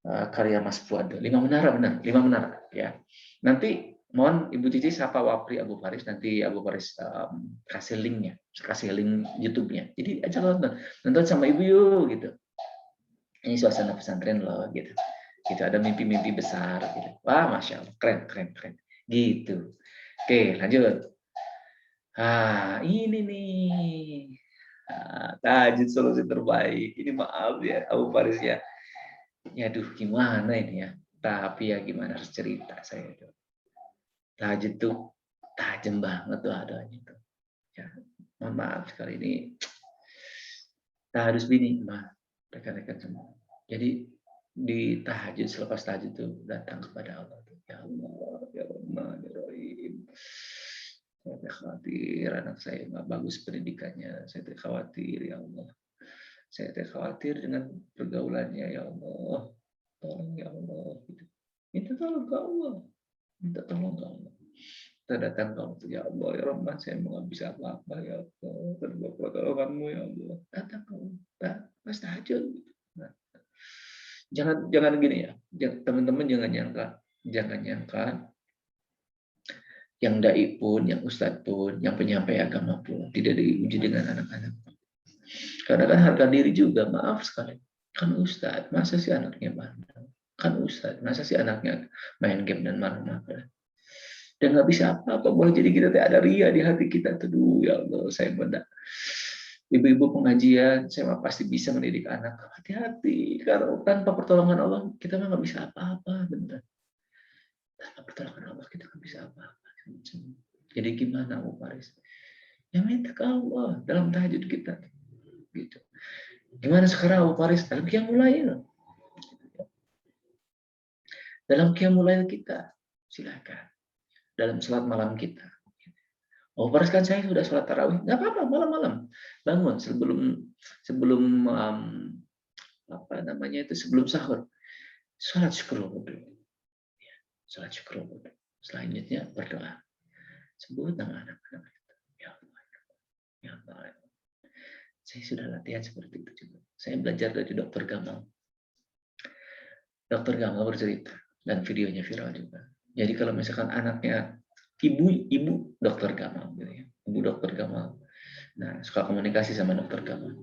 B: Karya Mas Fuad. Lima Menara benar, Lima Menara ya. Nanti mohon Ibu Cici sapa Wapri Abu Faris, nanti Abu Faris kasih linknya, kasih link YouTube-nya. Jadi ajak nonton sama Ibu yuk gitu. Ini suasana pesantren loh gitu. Gitu ada mimpi-mimpi besar gitu. Wah, Masya Allah, keren. Gitu. Oke, lanjut. Ini nih. Tahajud solusi terbaik. Ini maaf ya, Abu Faris ya. Ya aduh gimana ini ya. Tapi ya gimana harus cerita saya itu. Tahajud tuh tajam banget tuh adanya tuh. Ya, mohon maaf sekali ini. Tahajud bini, rekan-rekan semua. Jadi di tahajud selepas tahajud itu datang kepada Allah. Ya Allah, ya Rahman, ya Rahim. Saya khawatir anak saya nggak bagus pendidikannya. Saya khawatir ya Allah. Saya khawatir dengan pergaulannya ya Allah. Tolong ya Allah. Minta tolong ke Allah. Minta tolong ke Allah. Kita datang ke Allah. Ya Allah, ya Rahman, saya mau nggak bisa apa-apa ya Allah. Terima pertolonganmu ya Allah. Datang ke Allah. Pas tahajud. Nah, jangan gini ya. Teman-teman jangan nyangka yang dai pun, yang ustadz pun, yang penyampai agama pun tidak diuji dengan anak-anak. Karena kan harga diri juga, maaf sekali. Kan ustadz, masa sih anaknya bandel? Kan ustadz, masa sih anaknya main game dan marah-marah? Dan nggak bisa apa-apa, boleh jadi kita ada ria di hati kita. Tuh, ya Allah, saya benar. Ibu-ibu pengajian, saya pasti bisa mendidik anak. Hati-hati, karena tanpa pertolongan Allah, kita nggak bisa apa-apa, benar. Tanpa pertolongan Allah, kita nggak bisa apa-apa. Jadi gimana, Bu Faris? Ya minta ke Allah dalam tahajud kita. Gitu. Gimana sekarang Abu Faris? Dalam Qiyamul Lail. Dalam Qiyamul Lail kita, silakan. Dalam salat malam kita. Abu Faris kan saya sudah salat tarawih, nggak apa-apa malam-malam. Bangun sebelum apa namanya itu sebelum sahur. Salat syukur dulu. Salat syukur dulu. Selanjutnya berdoa. Sebut nama anak-anak itu. Ya Allah, ya Allah. Saya sudah latihan seperti itu juga. Saya belajar dari Dokter Gamal. Dokter Gamal bercerita dan videonya viral juga. Jadi kalau misalkan anaknya ibu Dokter Gamal, gitu ya, ibu Dokter Gamal, nah suka komunikasi sama Dokter Gamal.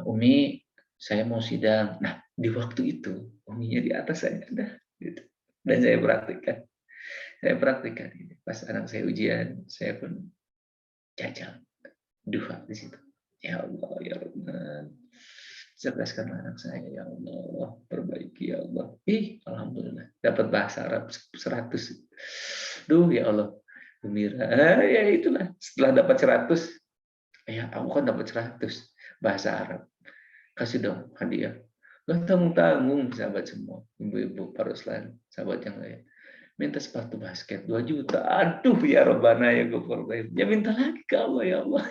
B: Umi, saya mau sidang. Nah di waktu itu uminya di atas saya ada, gitu. Dan saya praktikkan. Gitu. Pas anak saya ujian, saya pun jajal duha di situ. Ya Allah, ya Rahman. Cerdaskanlah anak saya, ya Allah. Perbaiki, ya Allah. Alhamdulillah. Dapat bahasa Arab 100. Duh, ya Allah. Gembira. Ya itulah. Setelah dapat 100, ya aku kan dapat 100 bahasa Arab. Kasih dong hadiah. Gak tanggung-tanggung, sahabat semua. Ibu-ibu, Pak Ruslan, sahabat yang lain. Minta sepatu basket 2 juta. Aduh, ya Rabbana, ya Ghafur Rahim. Ya minta lagi ke Allah, ya Allah.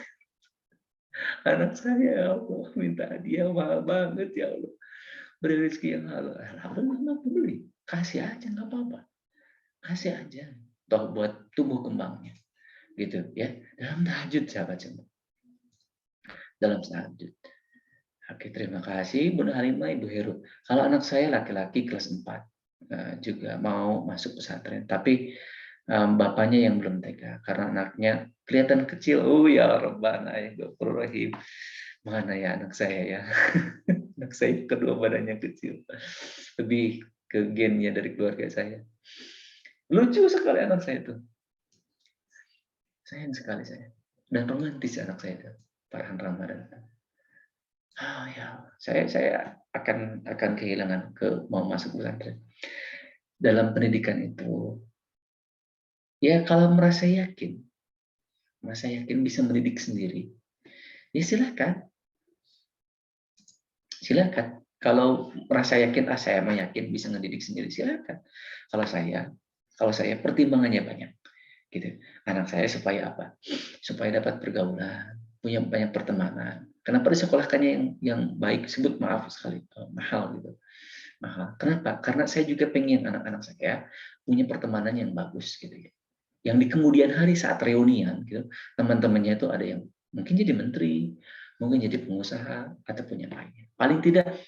B: Anak saya ya Allah minta hadiah mahal banget ya Allah, beri rezeki yang halal. Alhamdulillah mampu beli, kasih aja nggak apa-apa, kasih aja toh buat tumbuh kembangnya gitu ya. Dalam tahajud sahabat semua, dalam tahajud. Oke, terima kasih Bunda Halimah, Ibu Heru. Kalau anak saya laki-laki kelas 4 juga mau masuk pesantren, tapi bapaknya yang belum tega karena anaknya kelihatan kecil. Ya Rabbana, ya Ghafur Rahim. Mana ya anak saya ya. Anak saya kedua badannya kecil. Lebih ke gennya dari keluarga saya. Lucu sekali anak saya itu. Sayang sekali saya. Dan romantis anak saya itu. Farhan Ramadan. Ya, saya akan kehilangan mau masuk pesantren. dalam pendidikan itu, ya kalau merasa yakin bisa mendidik sendiri, ya silakan. Kalau merasa yakin, saya yakin bisa mendidik sendiri, silakan. Kalau saya pertimbangannya banyak, gitu. Anak saya supaya apa? Supaya dapat pergaulan, punya banyak pertemanan. Kenapa disekolahkannya yang baik? Sebut maaf sekali, mahal gitu. Mahal. Kenapa? Karena saya juga pengen anak-anak saya punya pertemanan yang bagus gitu ya. Yang di kemudian hari saat reunian gitu, teman-temannya itu ada yang mungkin jadi menteri, mungkin jadi pengusaha ataupun yang lainnya. Paling tidak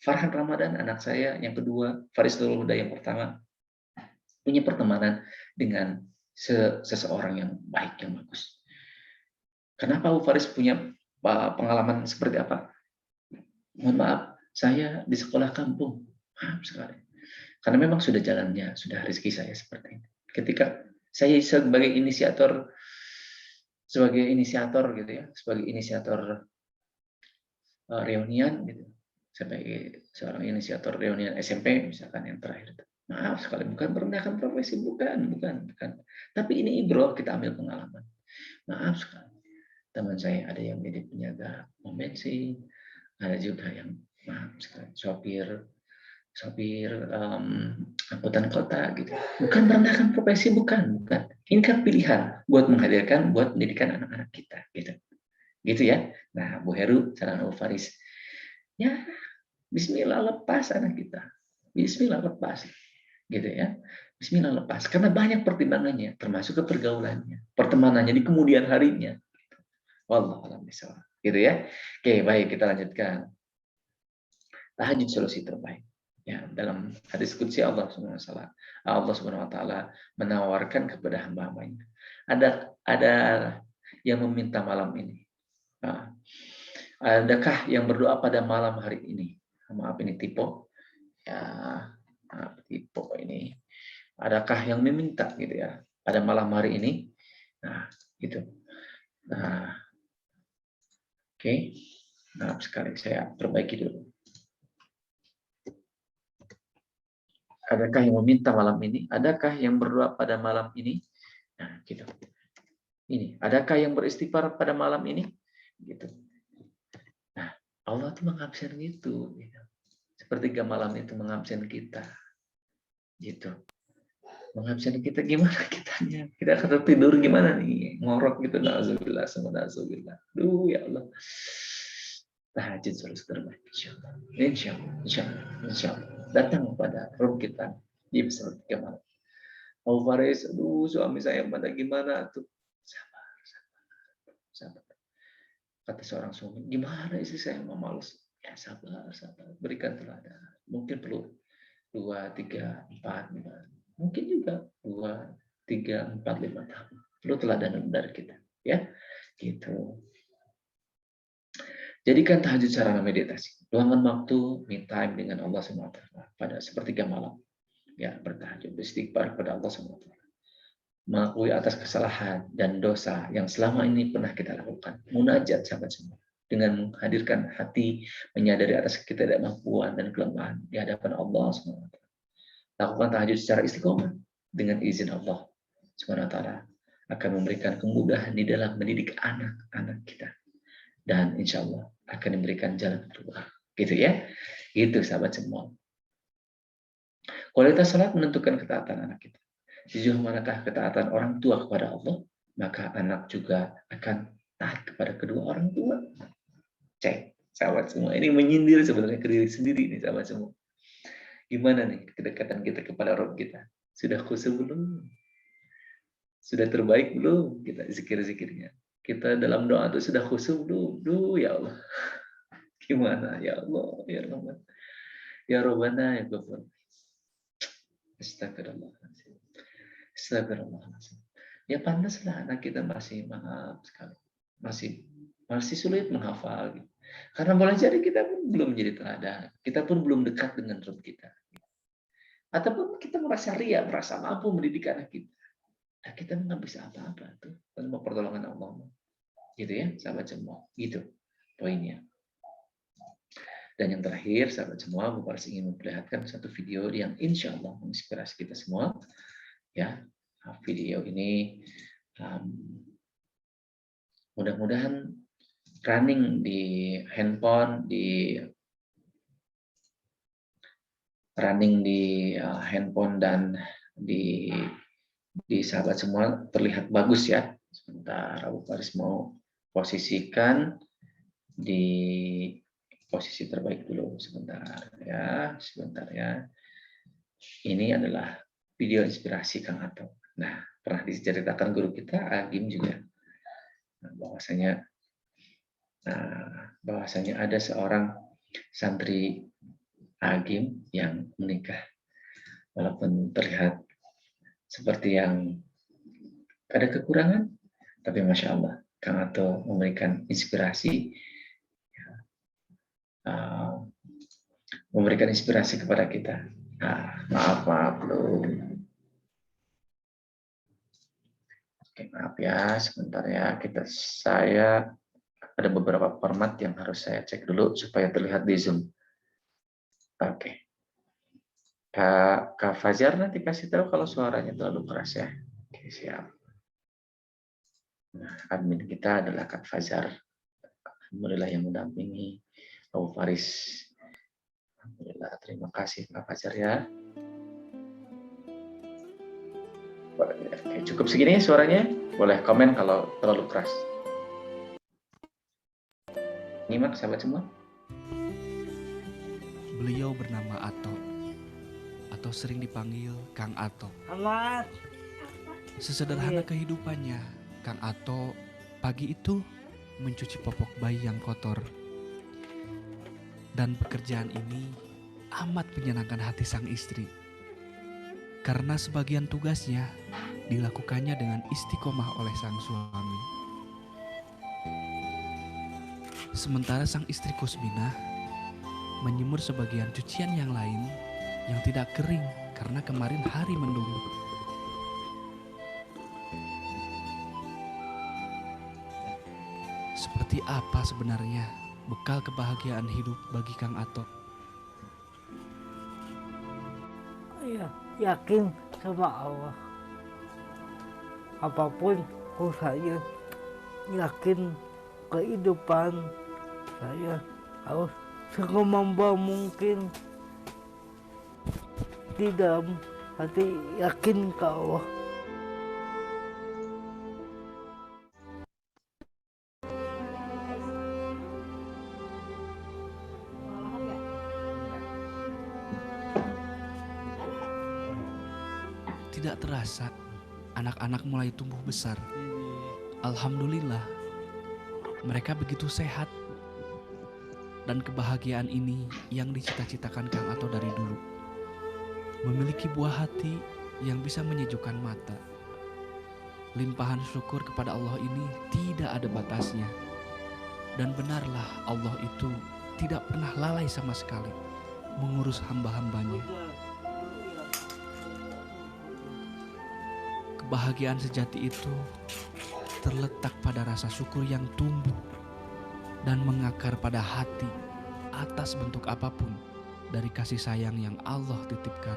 B: Farhan Ramadan anak saya yang kedua, Faris Nurul Huda yang pertama punya pertemanan dengan seseorang yang baik, yang bagus. Kenapa Bu Faris punya pengalaman seperti apa? Mohon maaf, saya di sekolah kampung. Maaf sekali. Karena memang sudah jalannya, sudah rezeki saya seperti ini. Ketika saya sebagai inisiator gitu ya, sebagai inisiator reunian gitu, sebagai seorang inisiator reunian SMP misalkan yang terakhir itu. Maaf sekali, bukan merendahkan profesi, bukan. Tapi ini ibrah, kita ambil pengalaman. Maaf sekali, teman saya ada yang menjadi penjaga pom bensin, ada juga yang maaf sekali sopir angkutan kota gitu. Bukan merendahkan profesi, bukan. Ini kan pilihan buat pendidikan anak-anak kita gitu. Gitu ya. Nah, Bu Heru, saran Bu Faris. Ya, bismillah lepas anak kita. Bismillah lepas. Gitu ya. Bismillah lepas karena banyak pertimbangannya, termasuk ke pergaulannya, pertemanannya di kemudian harinya. Wallahu a'lam bishawab. Gitu ya. Oke, baik, kita lanjutkan. Tahajud solusi terbaik. Ya, dalam hadis qudsi Allah Subhanahu wa taala menawarkan kepada hamba-hambanya. Ada yang meminta malam ini. Nah, adakah yang berdoa pada malam hari ini? Maaf ini tipe. Ya, maaf, tipe ini. Adakah yang meminta gitu ya pada malam hari ini? Nah, gitu. Nah, oke. Maaf sekali, saya perbaiki dulu. Adakah yang meminta malam ini? Adakah yang berdoa pada malam ini? Nah, gitu. Ini, adakah yang beristighfar pada malam ini? Gitu. Nah, Allah tuh mengabsen gitu. Sepertiga malam itu mengabsen kita. Gitu. Mengabsen kita gimana kitanya? Kita kata tidur gimana nih? Ngorok gitu. Na'udzubillah sama na'udzubillah. Duh, ya Allah. Tahajud terus terbaik. Insyaallah. Insyaallah. Datang kepada roh kita di sepertiga malam. Abu Faris, aduh suami saya pada gimana tuh? Sabar. Kata seorang suami, gimana istri saya mau males? Ya sabar. Berikan teladan. Mungkin perlu 2, 3, 4, 5. Mungkin juga 2, 3, 4, 5 tahun. Perlu teladan dari kita. Ya, gitu. Jadikan tahajud sarana meditasi. Luangkan waktu, me time dengan Allah SWT pada sepertiga malam. Ya, bertahajud, beristighfar kepada Allah SWT. Mengakui atas kesalahan dan dosa yang selama ini pernah kita lakukan. Munajat sahabat semua. Dengan menghadirkan hati, menyadari atas ketidakmampuan dan kelemahan di hadapan Allah SWT. Lakukan tahajud secara istiqomah dengan izin Allah SWT akan memberikan kemudahan di dalam mendidik anak-anak kita. Dan insya Allah akan memberikan jalan keluar. Gitu ya. Gitu sahabat semua. Kualitas salat menentukan ketaatan anak kita. Sejauh manakah ketaatan orang tua kepada Allah, maka anak juga akan taat kepada kedua orang tua. Cek, sahabat semua. Ini menyindir sebenarnya ke diri sendiri nih sahabat semua. Gimana nih kedekatan kita kepada Rabb kita? Sudah khusyuk belum? Sudah terbaik belum kita zikir-zikirnya? Kita dalam doa itu sudah khusyuk belum? Duh ya Allah. Gimana ya Allah, ya Rahman. Ya Rabbana ya Ghafur. Astagfirullahaladzim. Astagfirullahaladzim. Ya pantaslah anak kita masih maaf sekali. Masih sulit menghafal. Gitu. Karena boleh jadi kita pun belum menjadi teladan. Kita pun belum dekat dengan Rabb kita. Ataupun kita merasa ria, merasa mampu mendidik anak kita. Nah, kita nggak bisa apa-apa tuh tanpa pertolongan Allah. Gitu ya, sahabat semua. Gitu poinnya. Dan yang terakhir, sahabat semua, Bu Faris ingin memperlihatkan satu video yang insya Allah menginspirasi kita semua. Ya, video ini mudah-mudahan running di handphone, handphone dan di sahabat semua terlihat bagus ya. Sebentar, Bu Faris mau posisikan di posisi terbaik dulu, sebentar ya. Ini adalah video inspirasi Kang Ato. Nah, pernah diceritakan guru kita Agim juga bahwasanya ada seorang santri Agim yang menikah, walaupun terlihat seperti yang ada kekurangan, tapi Masya Allah, Kang Ato memberikan inspirasi kepada kita. Maaf belum. Oke, maaf ya, sebentar ya. Saya ada beberapa format yang harus saya cek dulu supaya terlihat di Zoom. Oke. Kak Fajar nanti kasih tahu kalau suaranya terlalu keras ya. Oke, siap. Nah, admin kita adalah Kak Fajar. Alhamdulillah yang mendampingi Abu Faris. Alhamdulillah, terima kasih Kak Fajar ya. Oke, cukup segini suaranya. Boleh komen kalau terlalu keras. Nyimak sahabat semua.
C: Beliau bernama Ato, atau sering dipanggil Kang Ato. Sesederhana kehidupannya, Kang Ato pagi itu mencuci popok bayi yang kotor. Dan pekerjaan ini amat menyenangkan hati sang istri. Karena sebagian tugasnya dilakukannya dengan istiqomah oleh sang suami. Sementara sang istri Kusminah menyemur sebagian cucian yang lain yang tidak kering karena kemarin hari mendung. Seperti apa sebenarnya bekal kebahagiaan hidup bagi Kang Ato?
D: Ya, yakin sama Allah. Apapun saya yakin kehidupan saya harus sekemampuan mungkin di dalam hati yakin ke Allah.
C: Tidak terasa, anak-anak mulai tumbuh besar. Alhamdulillah, mereka begitu sehat. Dan kebahagiaan ini yang dicita-citakan Kang Ato dari dulu. Memiliki buah hati yang bisa menyejukkan mata. Limpahan syukur kepada Allah ini tidak ada batasnya. Dan benarlah Allah itu tidak pernah lalai sama sekali mengurus hamba-hambanya. Kebahagiaan sejati itu terletak pada rasa syukur yang tumbuh dan mengakar pada hati atas bentuk apapun dari kasih sayang yang Allah titipkan.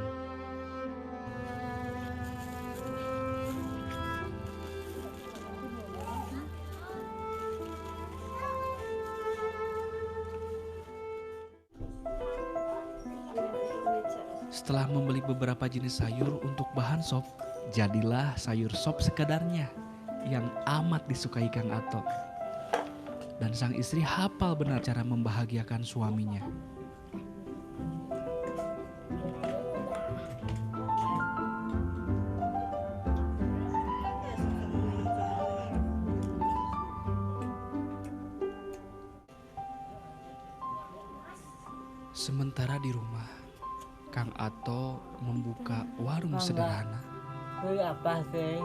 C: Setelah membeli beberapa jenis sayur untuk bahan sop, jadilah sayur sop sekedarnya yang amat disukai Kang Ato. Dan sang istri hafal benar cara membahagiakan suaminya. Sementara di rumah, Kang Ato membuka warung sederhana.
D: Apa sih?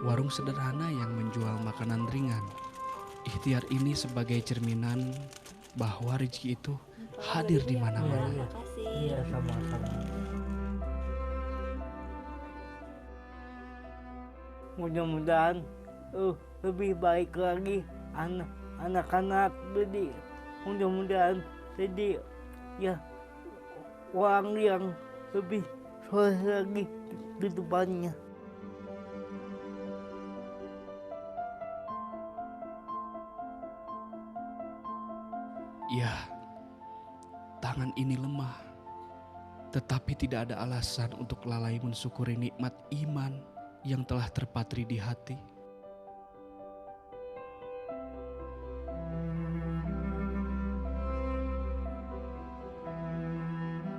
C: Warung sederhana yang menjual makanan ringan. Ikhtiar ini sebagai cerminan bahwa rezeki itu hadir di mana-mana.
D: Iya, sama-sama. Mudah-mudahan lebih baik lagi anak-anak mudah-mudahan jadi ya orang yang lebih soleh lagi di depannya.
C: Ya, tangan ini lemah, tetapi tidak ada alasan untuk lalai mensyukuri nikmat iman yang telah terpatri di hati.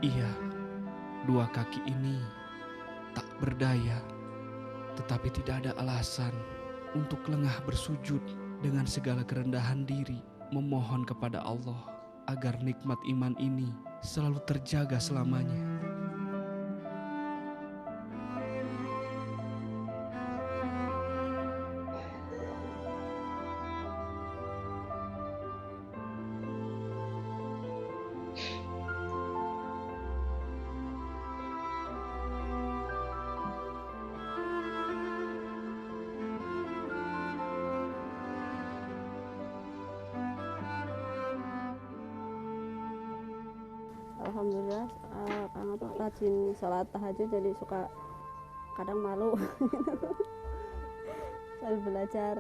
C: Iya, dua kaki ini tak berdaya, tetapi tidak ada alasan untuk lengah bersujud dengan segala kerendahan diri, memohon kepada Allah agar nikmat iman ini selalu terjaga selamanya.
E: Alhamdulillah, karena tuh rajin sholat tahajud, jadi suka kadang malu sambil belajar.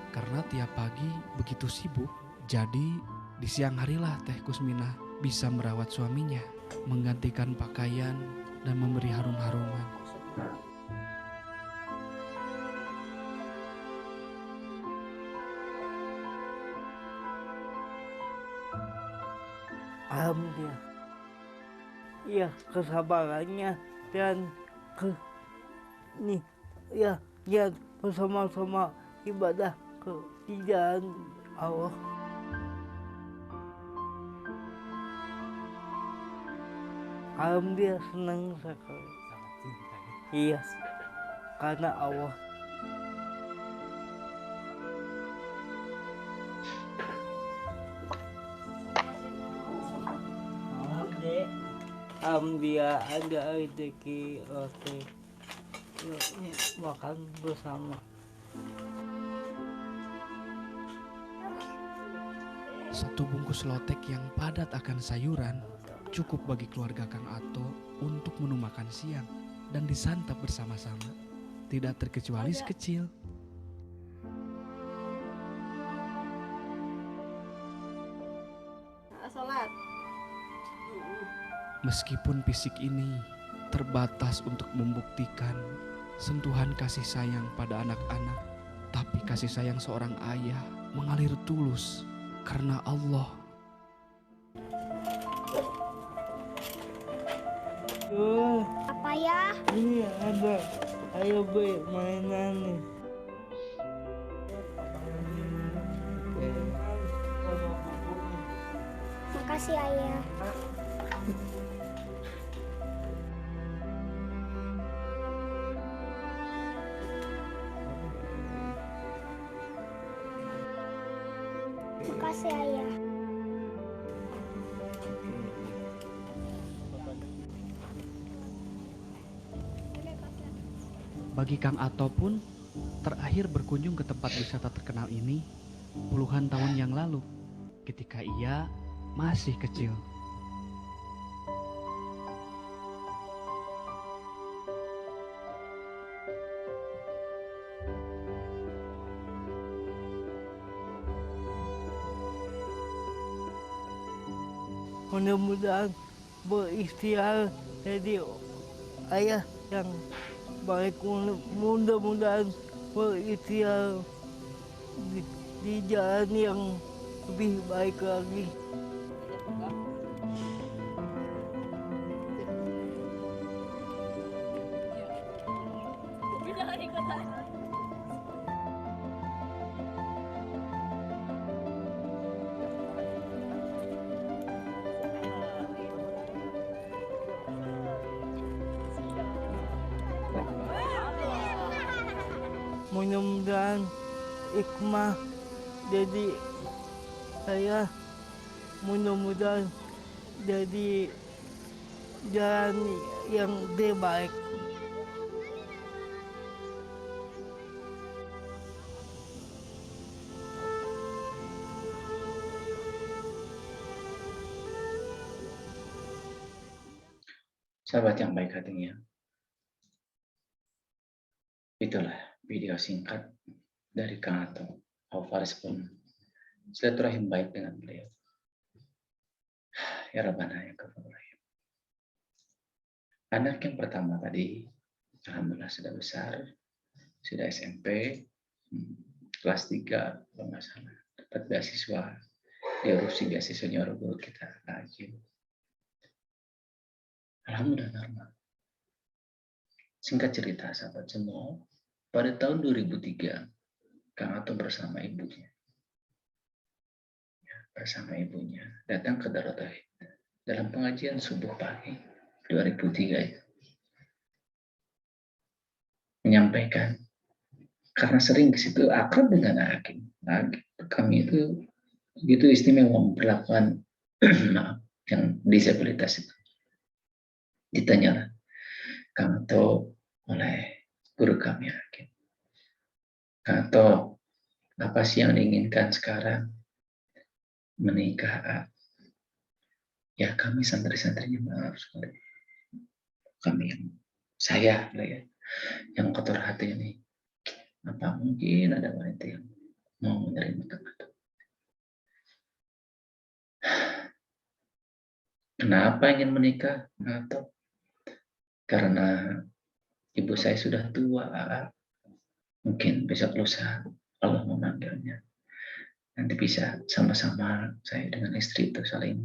C: Karena tiap pagi begitu sibuk, jadi di siang harilah Teh Kusminah bisa merawat suaminya, menggantikan pakaian dan memberi harum-haruman.
D: Alhamdulillah. Iya, kesabarannya dan nih ya bersama-sama ibadah di jalan Allah. Alhamdulillah, senang sekali. Iya, karena Allah. Alhamdulillah ada rezeki, oke. Yuk, makan bersama.
C: Satu bungkus lotek yang padat akan sayuran cukup bagi keluarga Kang Ato untuk menu makan siang dan disantap bersama-sama, tidak terkecuali si kecil.
E: Sholat.
C: Meskipun fisik ini terbatas untuk membuktikan sentuhan kasih sayang pada anak-anak, tapi kasih sayang seorang ayah mengalir tulus karena Allah.
F: Apa ya?
D: Ini ada, ayo be mainan nih.
F: Makasih ayah. Makasih ayah.
C: Bagi Kang Ato pun terakhir berkunjung ke tempat wisata terkenal ini puluhan tahun yang lalu ketika ia masih kecil.
D: Mudah-mudahan berikhtiar jadi ayah yang baik, mudah-mudahan berikhtiar di jalan yang lebih baik lagi. Mudah-mudahan hikmah jadi saya, mudah-mudahan jadi jalan yang terbaik.
B: Sahabat yang baik hatinya, itulah video singkat dari Kang Ato. Faris pun silaturahim baik dengan beliau. Ya Rabbana ya Ghafur Rahim. Anak yang pertama tadi, alhamdulillah sudah besar, sudah SMP, kelas 3 kalau nggak salah, dapat beasiswa, diurusi beasiswanya orang guru kita, rajin. Alhamdulillah normal. Singkat cerita sahabat semua, pada tahun 2003, Kang Ato bersama ibunya datang ke Darut Tauhid dalam pengajian subuh pagi 2003 itu, menyampaikan karena sering ke situ akrab dengan hakim. Nah, kami itu begitu istimewa memperlakukan maaf yang disabilitas itu. Ditanya Kang Ato oleh guru kami hakim, Kang Ato, apa sih yang diinginkan sekarang? Menikah. Ya kami santri-santrinya maaf sekali. Kami saya ya, yang kotor hati ini. Apa mungkin ada wanita yang mau menerima Kang Ato? Kenapa ingin menikah Kang Ato? Karena ibu saya sudah tua. Mungkin besok lusa Allah memanggilnya. Nanti bisa sama-sama saya dengan istri itu saling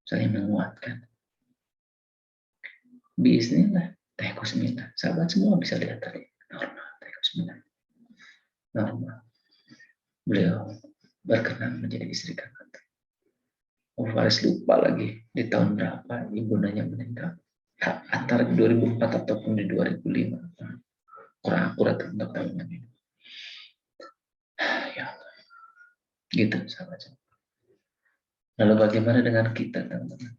B: menguatkan. Bismillah, teh kusmillah. Sahabat semua bisa lihat tadi. Normal, teh kusmillah. Normal. Beliau berkenan menjadi istri Kang Ato. Faris lupa lagi di tahun berapa ibundanya meninggal. Antara 2004 ataupun di 2005. Kurang akurat untuk tahunnya ini. Ya Allah. Gitu sahabat semua. Lalu bagaimana dengan kita teman-teman?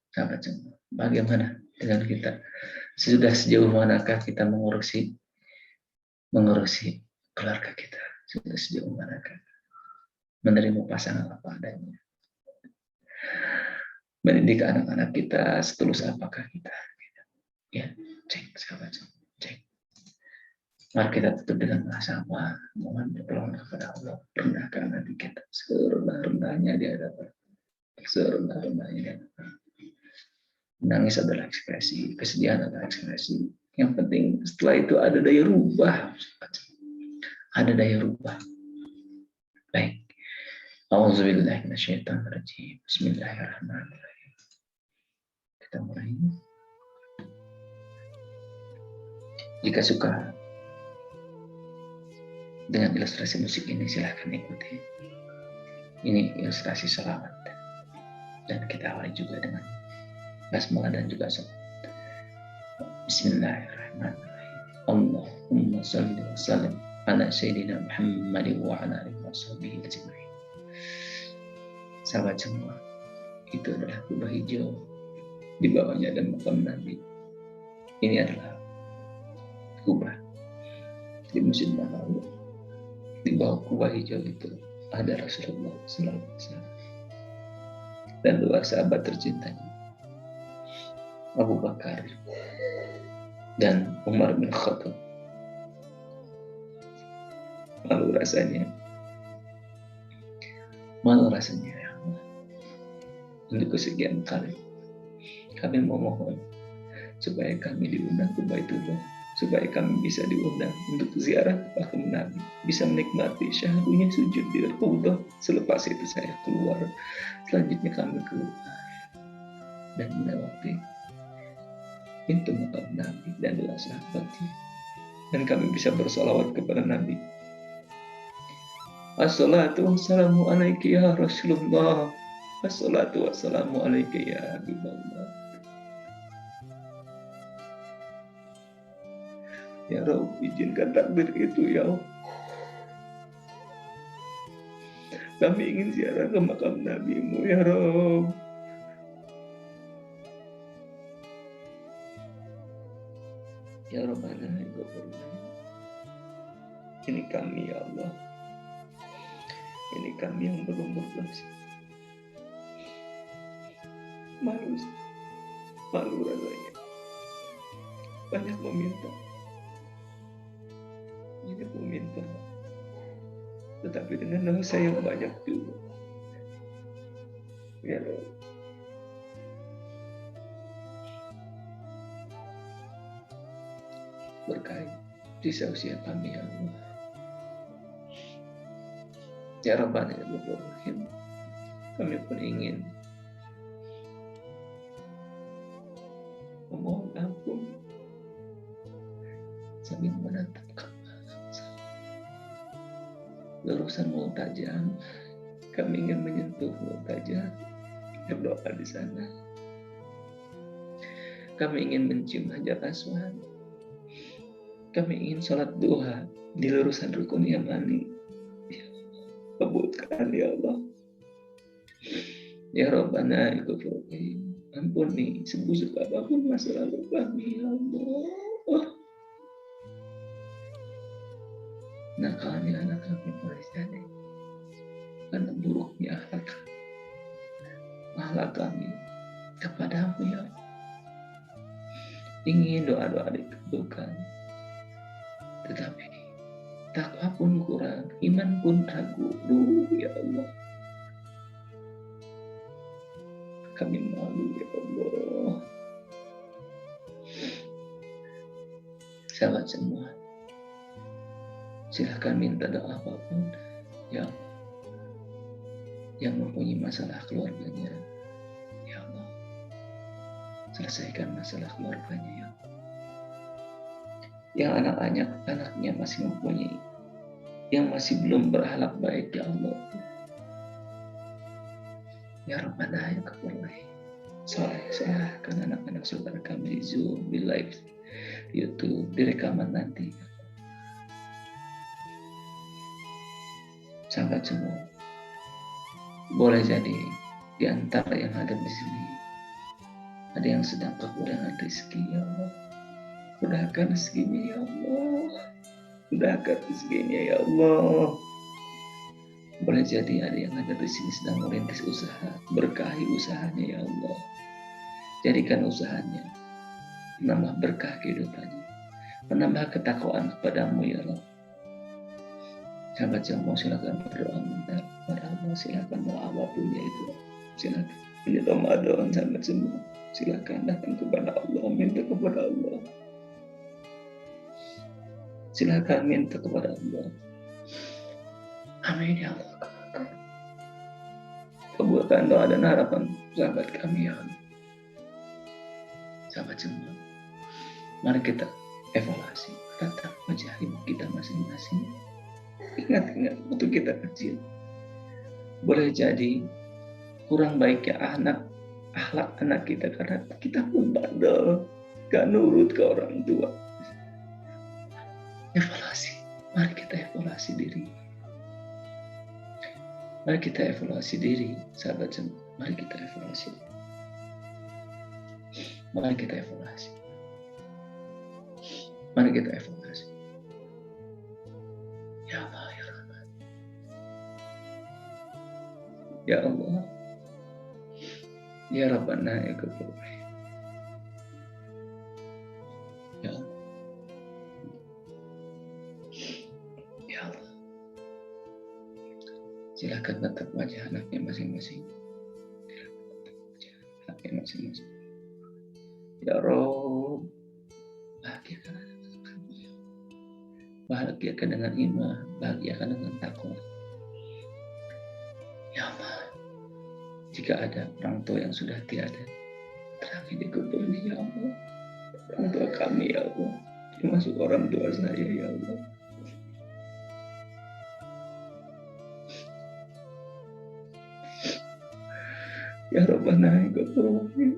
B: Sahabat semua. Bagaimana dengan kita? Sudah sejauh manakah kita mengurusi keluarga kita? Sudah sejauh manakah menerima pasangan apa adanya? Mendidik anak-anak kita setulus apakah kita? Ya, cek sahabat semua, cek. Mari kita tutup dengan bersama mohon pertolongan kepada Allah, rendahkan hati kita serendah-rendahnya di hadapan, serendah-rendahnya di hadapan. Menangis adalah ekspresi, kesedihan adalah ekspresi. Yang penting setelah itu ada daya rubah. Ada daya rubah. Baik. Auzubillahi minasyaitonirrajim. Bismillahirrahmanirrahim. Kita mulai. Jika suka dengan ilustrasi musik ini silahkan ikuti. Ini ilustrasi sholawat. Dan kita awali juga dengan basmalah dan juga salat. Bismillahirrahmanirrahim. Allahumma shalli wa sallim ala sayyidina Muhammad wa ala alihi washabihi ajma'in. Sahabat semua, itu adalah kubah hijau, di bawahnya ada makam Nabi. Ini adalah kubah di Masjid Nabawi. Di bawah kubah hijau itu ada Rasulullah SAW dan dua sahabat tercintanya, Abu Bakar dan Umar bin Khattab. Malu rasanya ya Allah, untuk kesekian kali kami memohon supaya kami diundang ke Baitullah, supaya kami bisa diundang untuk ziarah makam Nabi, bisa menikmati syahdunya sujud di Raudhah. Selepas itu saya keluar, selanjutnya kami keluar dan melewati pintu makam Nabi dan dua sahabatnya, dan kami bisa bersalawat kepada Nabi. Assalatu wassalamu alaika ya Rasulullah, assalatu wassalamu alaika ya Habiballah. Ya Rabb, izinkan takdir itu ya Allah. Kami ingin ziarah ke makam Nabi-Mu ya Rabb. Ya Rabbana ya Ghafur. Ini kami ya Allah. Ini kami yang belum berdosa. Malu rasanya. Banyak meminta. Tetapi dengan dosa yang banyak juga. Ya Allah. Berkahi sisa usia kami ya Allah. Ya Rabbana ya Ghafur Rahim. Kami pun ingin memohon ampun sambil menatap lurusan Multajam. Kami ingin menyentuh Multajam, berdoa di sana. Kami ingin mencium Hajar Aswad. Kami ingin sholat duha di lurusan rukun Yamani. Kabulkan ya Allah. Ya Rabbana ya Ghafur Rahim. Ampuni sebusuk apapun masa lalu kami ya Allah. Nakalnya anak kami boleh jadi karena buruknya akhlak kami kepadamu ya Allah. Ingin doa-doa dikabulkan, tetapi takwa pun kurang, iman pun ragu. Ya Allah, kami malu ya Allah. Sahabat semua, silahkan minta doa apapun yang mempunyai masalah keluarganya. Ya Allah, selesaikan masalah keluarganya ya Allah. Yang anaknya masih mempunyai, yang masih belum berakhlak baik ya Allah. Ya Rabbana ya Ghafur Rahim. Salehkan anak-anak saudara kami di Zoom, di live, di YouTube, di rekaman nanti. Sahabat semua, boleh jadi di antara yang ada di sini ada yang sedang kekurangan rezeki ya Allah. Mudahkan rezekinya ya Allah. Mudahkan rezekinya ya Allah. Boleh jadi ada yang ada di sini sedang merintis usaha. Berkahi usahanya ya Allah. Jadikan usahanya menambah berkah kehidupannya, menambah ketakwaan kepadamu ya Allah. Sahabat semua, silakan berdoa minta kepada Allah. Silakan mau apapun itu. Silakan. Ini Ramadan, sahabat semua. Silakan datang kepada Allah, minta kepada Allah. Silakan minta kepada Allah. Amin ya Allah. Kabulkan doa dan harapan sahabat kami ya Allah. Sahabat semua, mari kita evaluasi tatap wajah ibu kita masing-masing. Ingat waktu kita kecil, boleh jadi kurang baiknya akhlak anak kita karena kita pun bandel, gak nurut ke orang tua. Evaluasi, mari kita evaluasi diri. Mari kita evaluasi diri, sahabat semua. Mari kita evaluasi. Mari kita evaluasi. Mari kita evaluasi. Ya Allah, ya Rahman. Ya Allah. Ya Rabbana, ya Ghafur Rahim. Ya Allah. Ya Allah. Silakan tatap wajah anaknya masing-masing. Anaknya masing-masing. Ya Rabb, bahagiakan anak kami. Bahagiakan dengan iman, bahagiakan dengan takwa. Ya Allah, jika ada orang tua yang sudah tiada, terangi di kuburnya ya Allah. Orang tua kami ya Allah, termasuk orang tua saya ya Allah. Ya Rabbana ya Ghafur Rahim.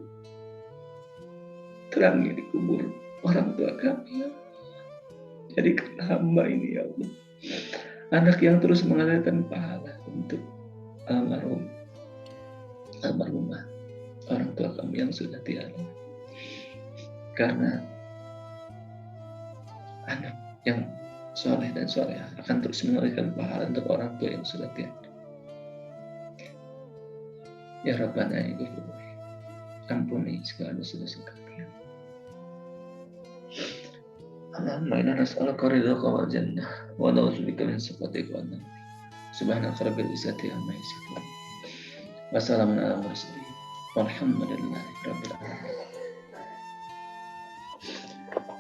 B: Terangi di kubur orang tua kami ya Allah. Jadikan hamba ini ya Allah anak yang terus mengalirkan pahala untuk almarhumah orang tua kami yang sudah tiada. Karena anak yang soleh dan soleh akan terus mengalirkan pahala untuk orang tua yang sudah tiada. Ya Rabbana ya Ghafur, ampuni segala dosa-dosa kami. Allahumma inna nas'aluka ridhaka wal jannah wa na'udzubika min sakhatika wan nar. Subhanaka rabbil izzati amma yasifun. Wassalamun ala mursalin. Walhamdulillahi rabbil alamin.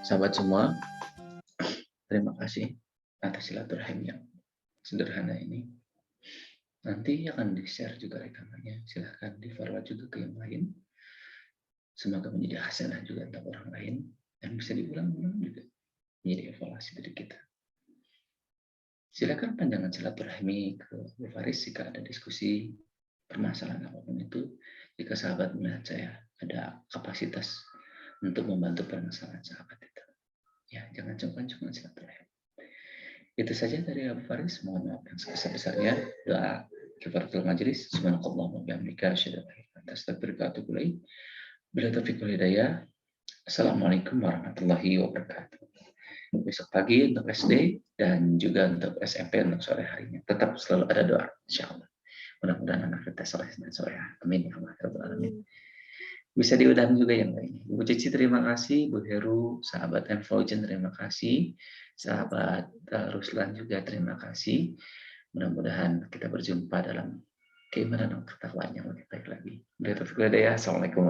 B: Sahabat semua, terima kasih atas silaturahim yang sederhana ini. Nanti akan di-share juga rekamannya. Silahkan di-forward juga ke yang lain. Semoga menjadi hasanah juga untuk orang lain. Dan bisa diulang-ulang juga. Menjadi evaluasi dari kita. Silakan pandangan silaturahmi ke Bu Faris jika ada diskusi permasalahan apapun itu. Jika sahabat melihat saya ada kapasitas untuk membantu permasalahan sahabat itu. Ya, jangan cuma silaturahmi. Itu saja dari Abu Faris. Mohon maaf yang sebesar-besarnya. Doa kifaratul majelis. Subhanakallahumma bihamdika asyhadu an la ilaha illa anta astaghfiruka wa atubu ilaik. Bila taufiq wal hidayah. Assalamualaikum warahmatullahi wabarakatuh. Besok pagi untuk SD dan juga untuk SMP untuk sore harinya. Tetap selalu ada doa, insyaallah. Mudah-mudahan anak kita soleh dan soleh. Amin ya rabbal alamin. Bisa diudahan juga yang lainnya. Ibu Cici terima kasih, Bu Heru, sahabat Envogen terima kasih, sahabat Ruslan juga terima kasih. Mudah-mudahan kita berjumpa dalam keimanan dan ketakwaan yang lebih baik lagi. Assalamualaikum.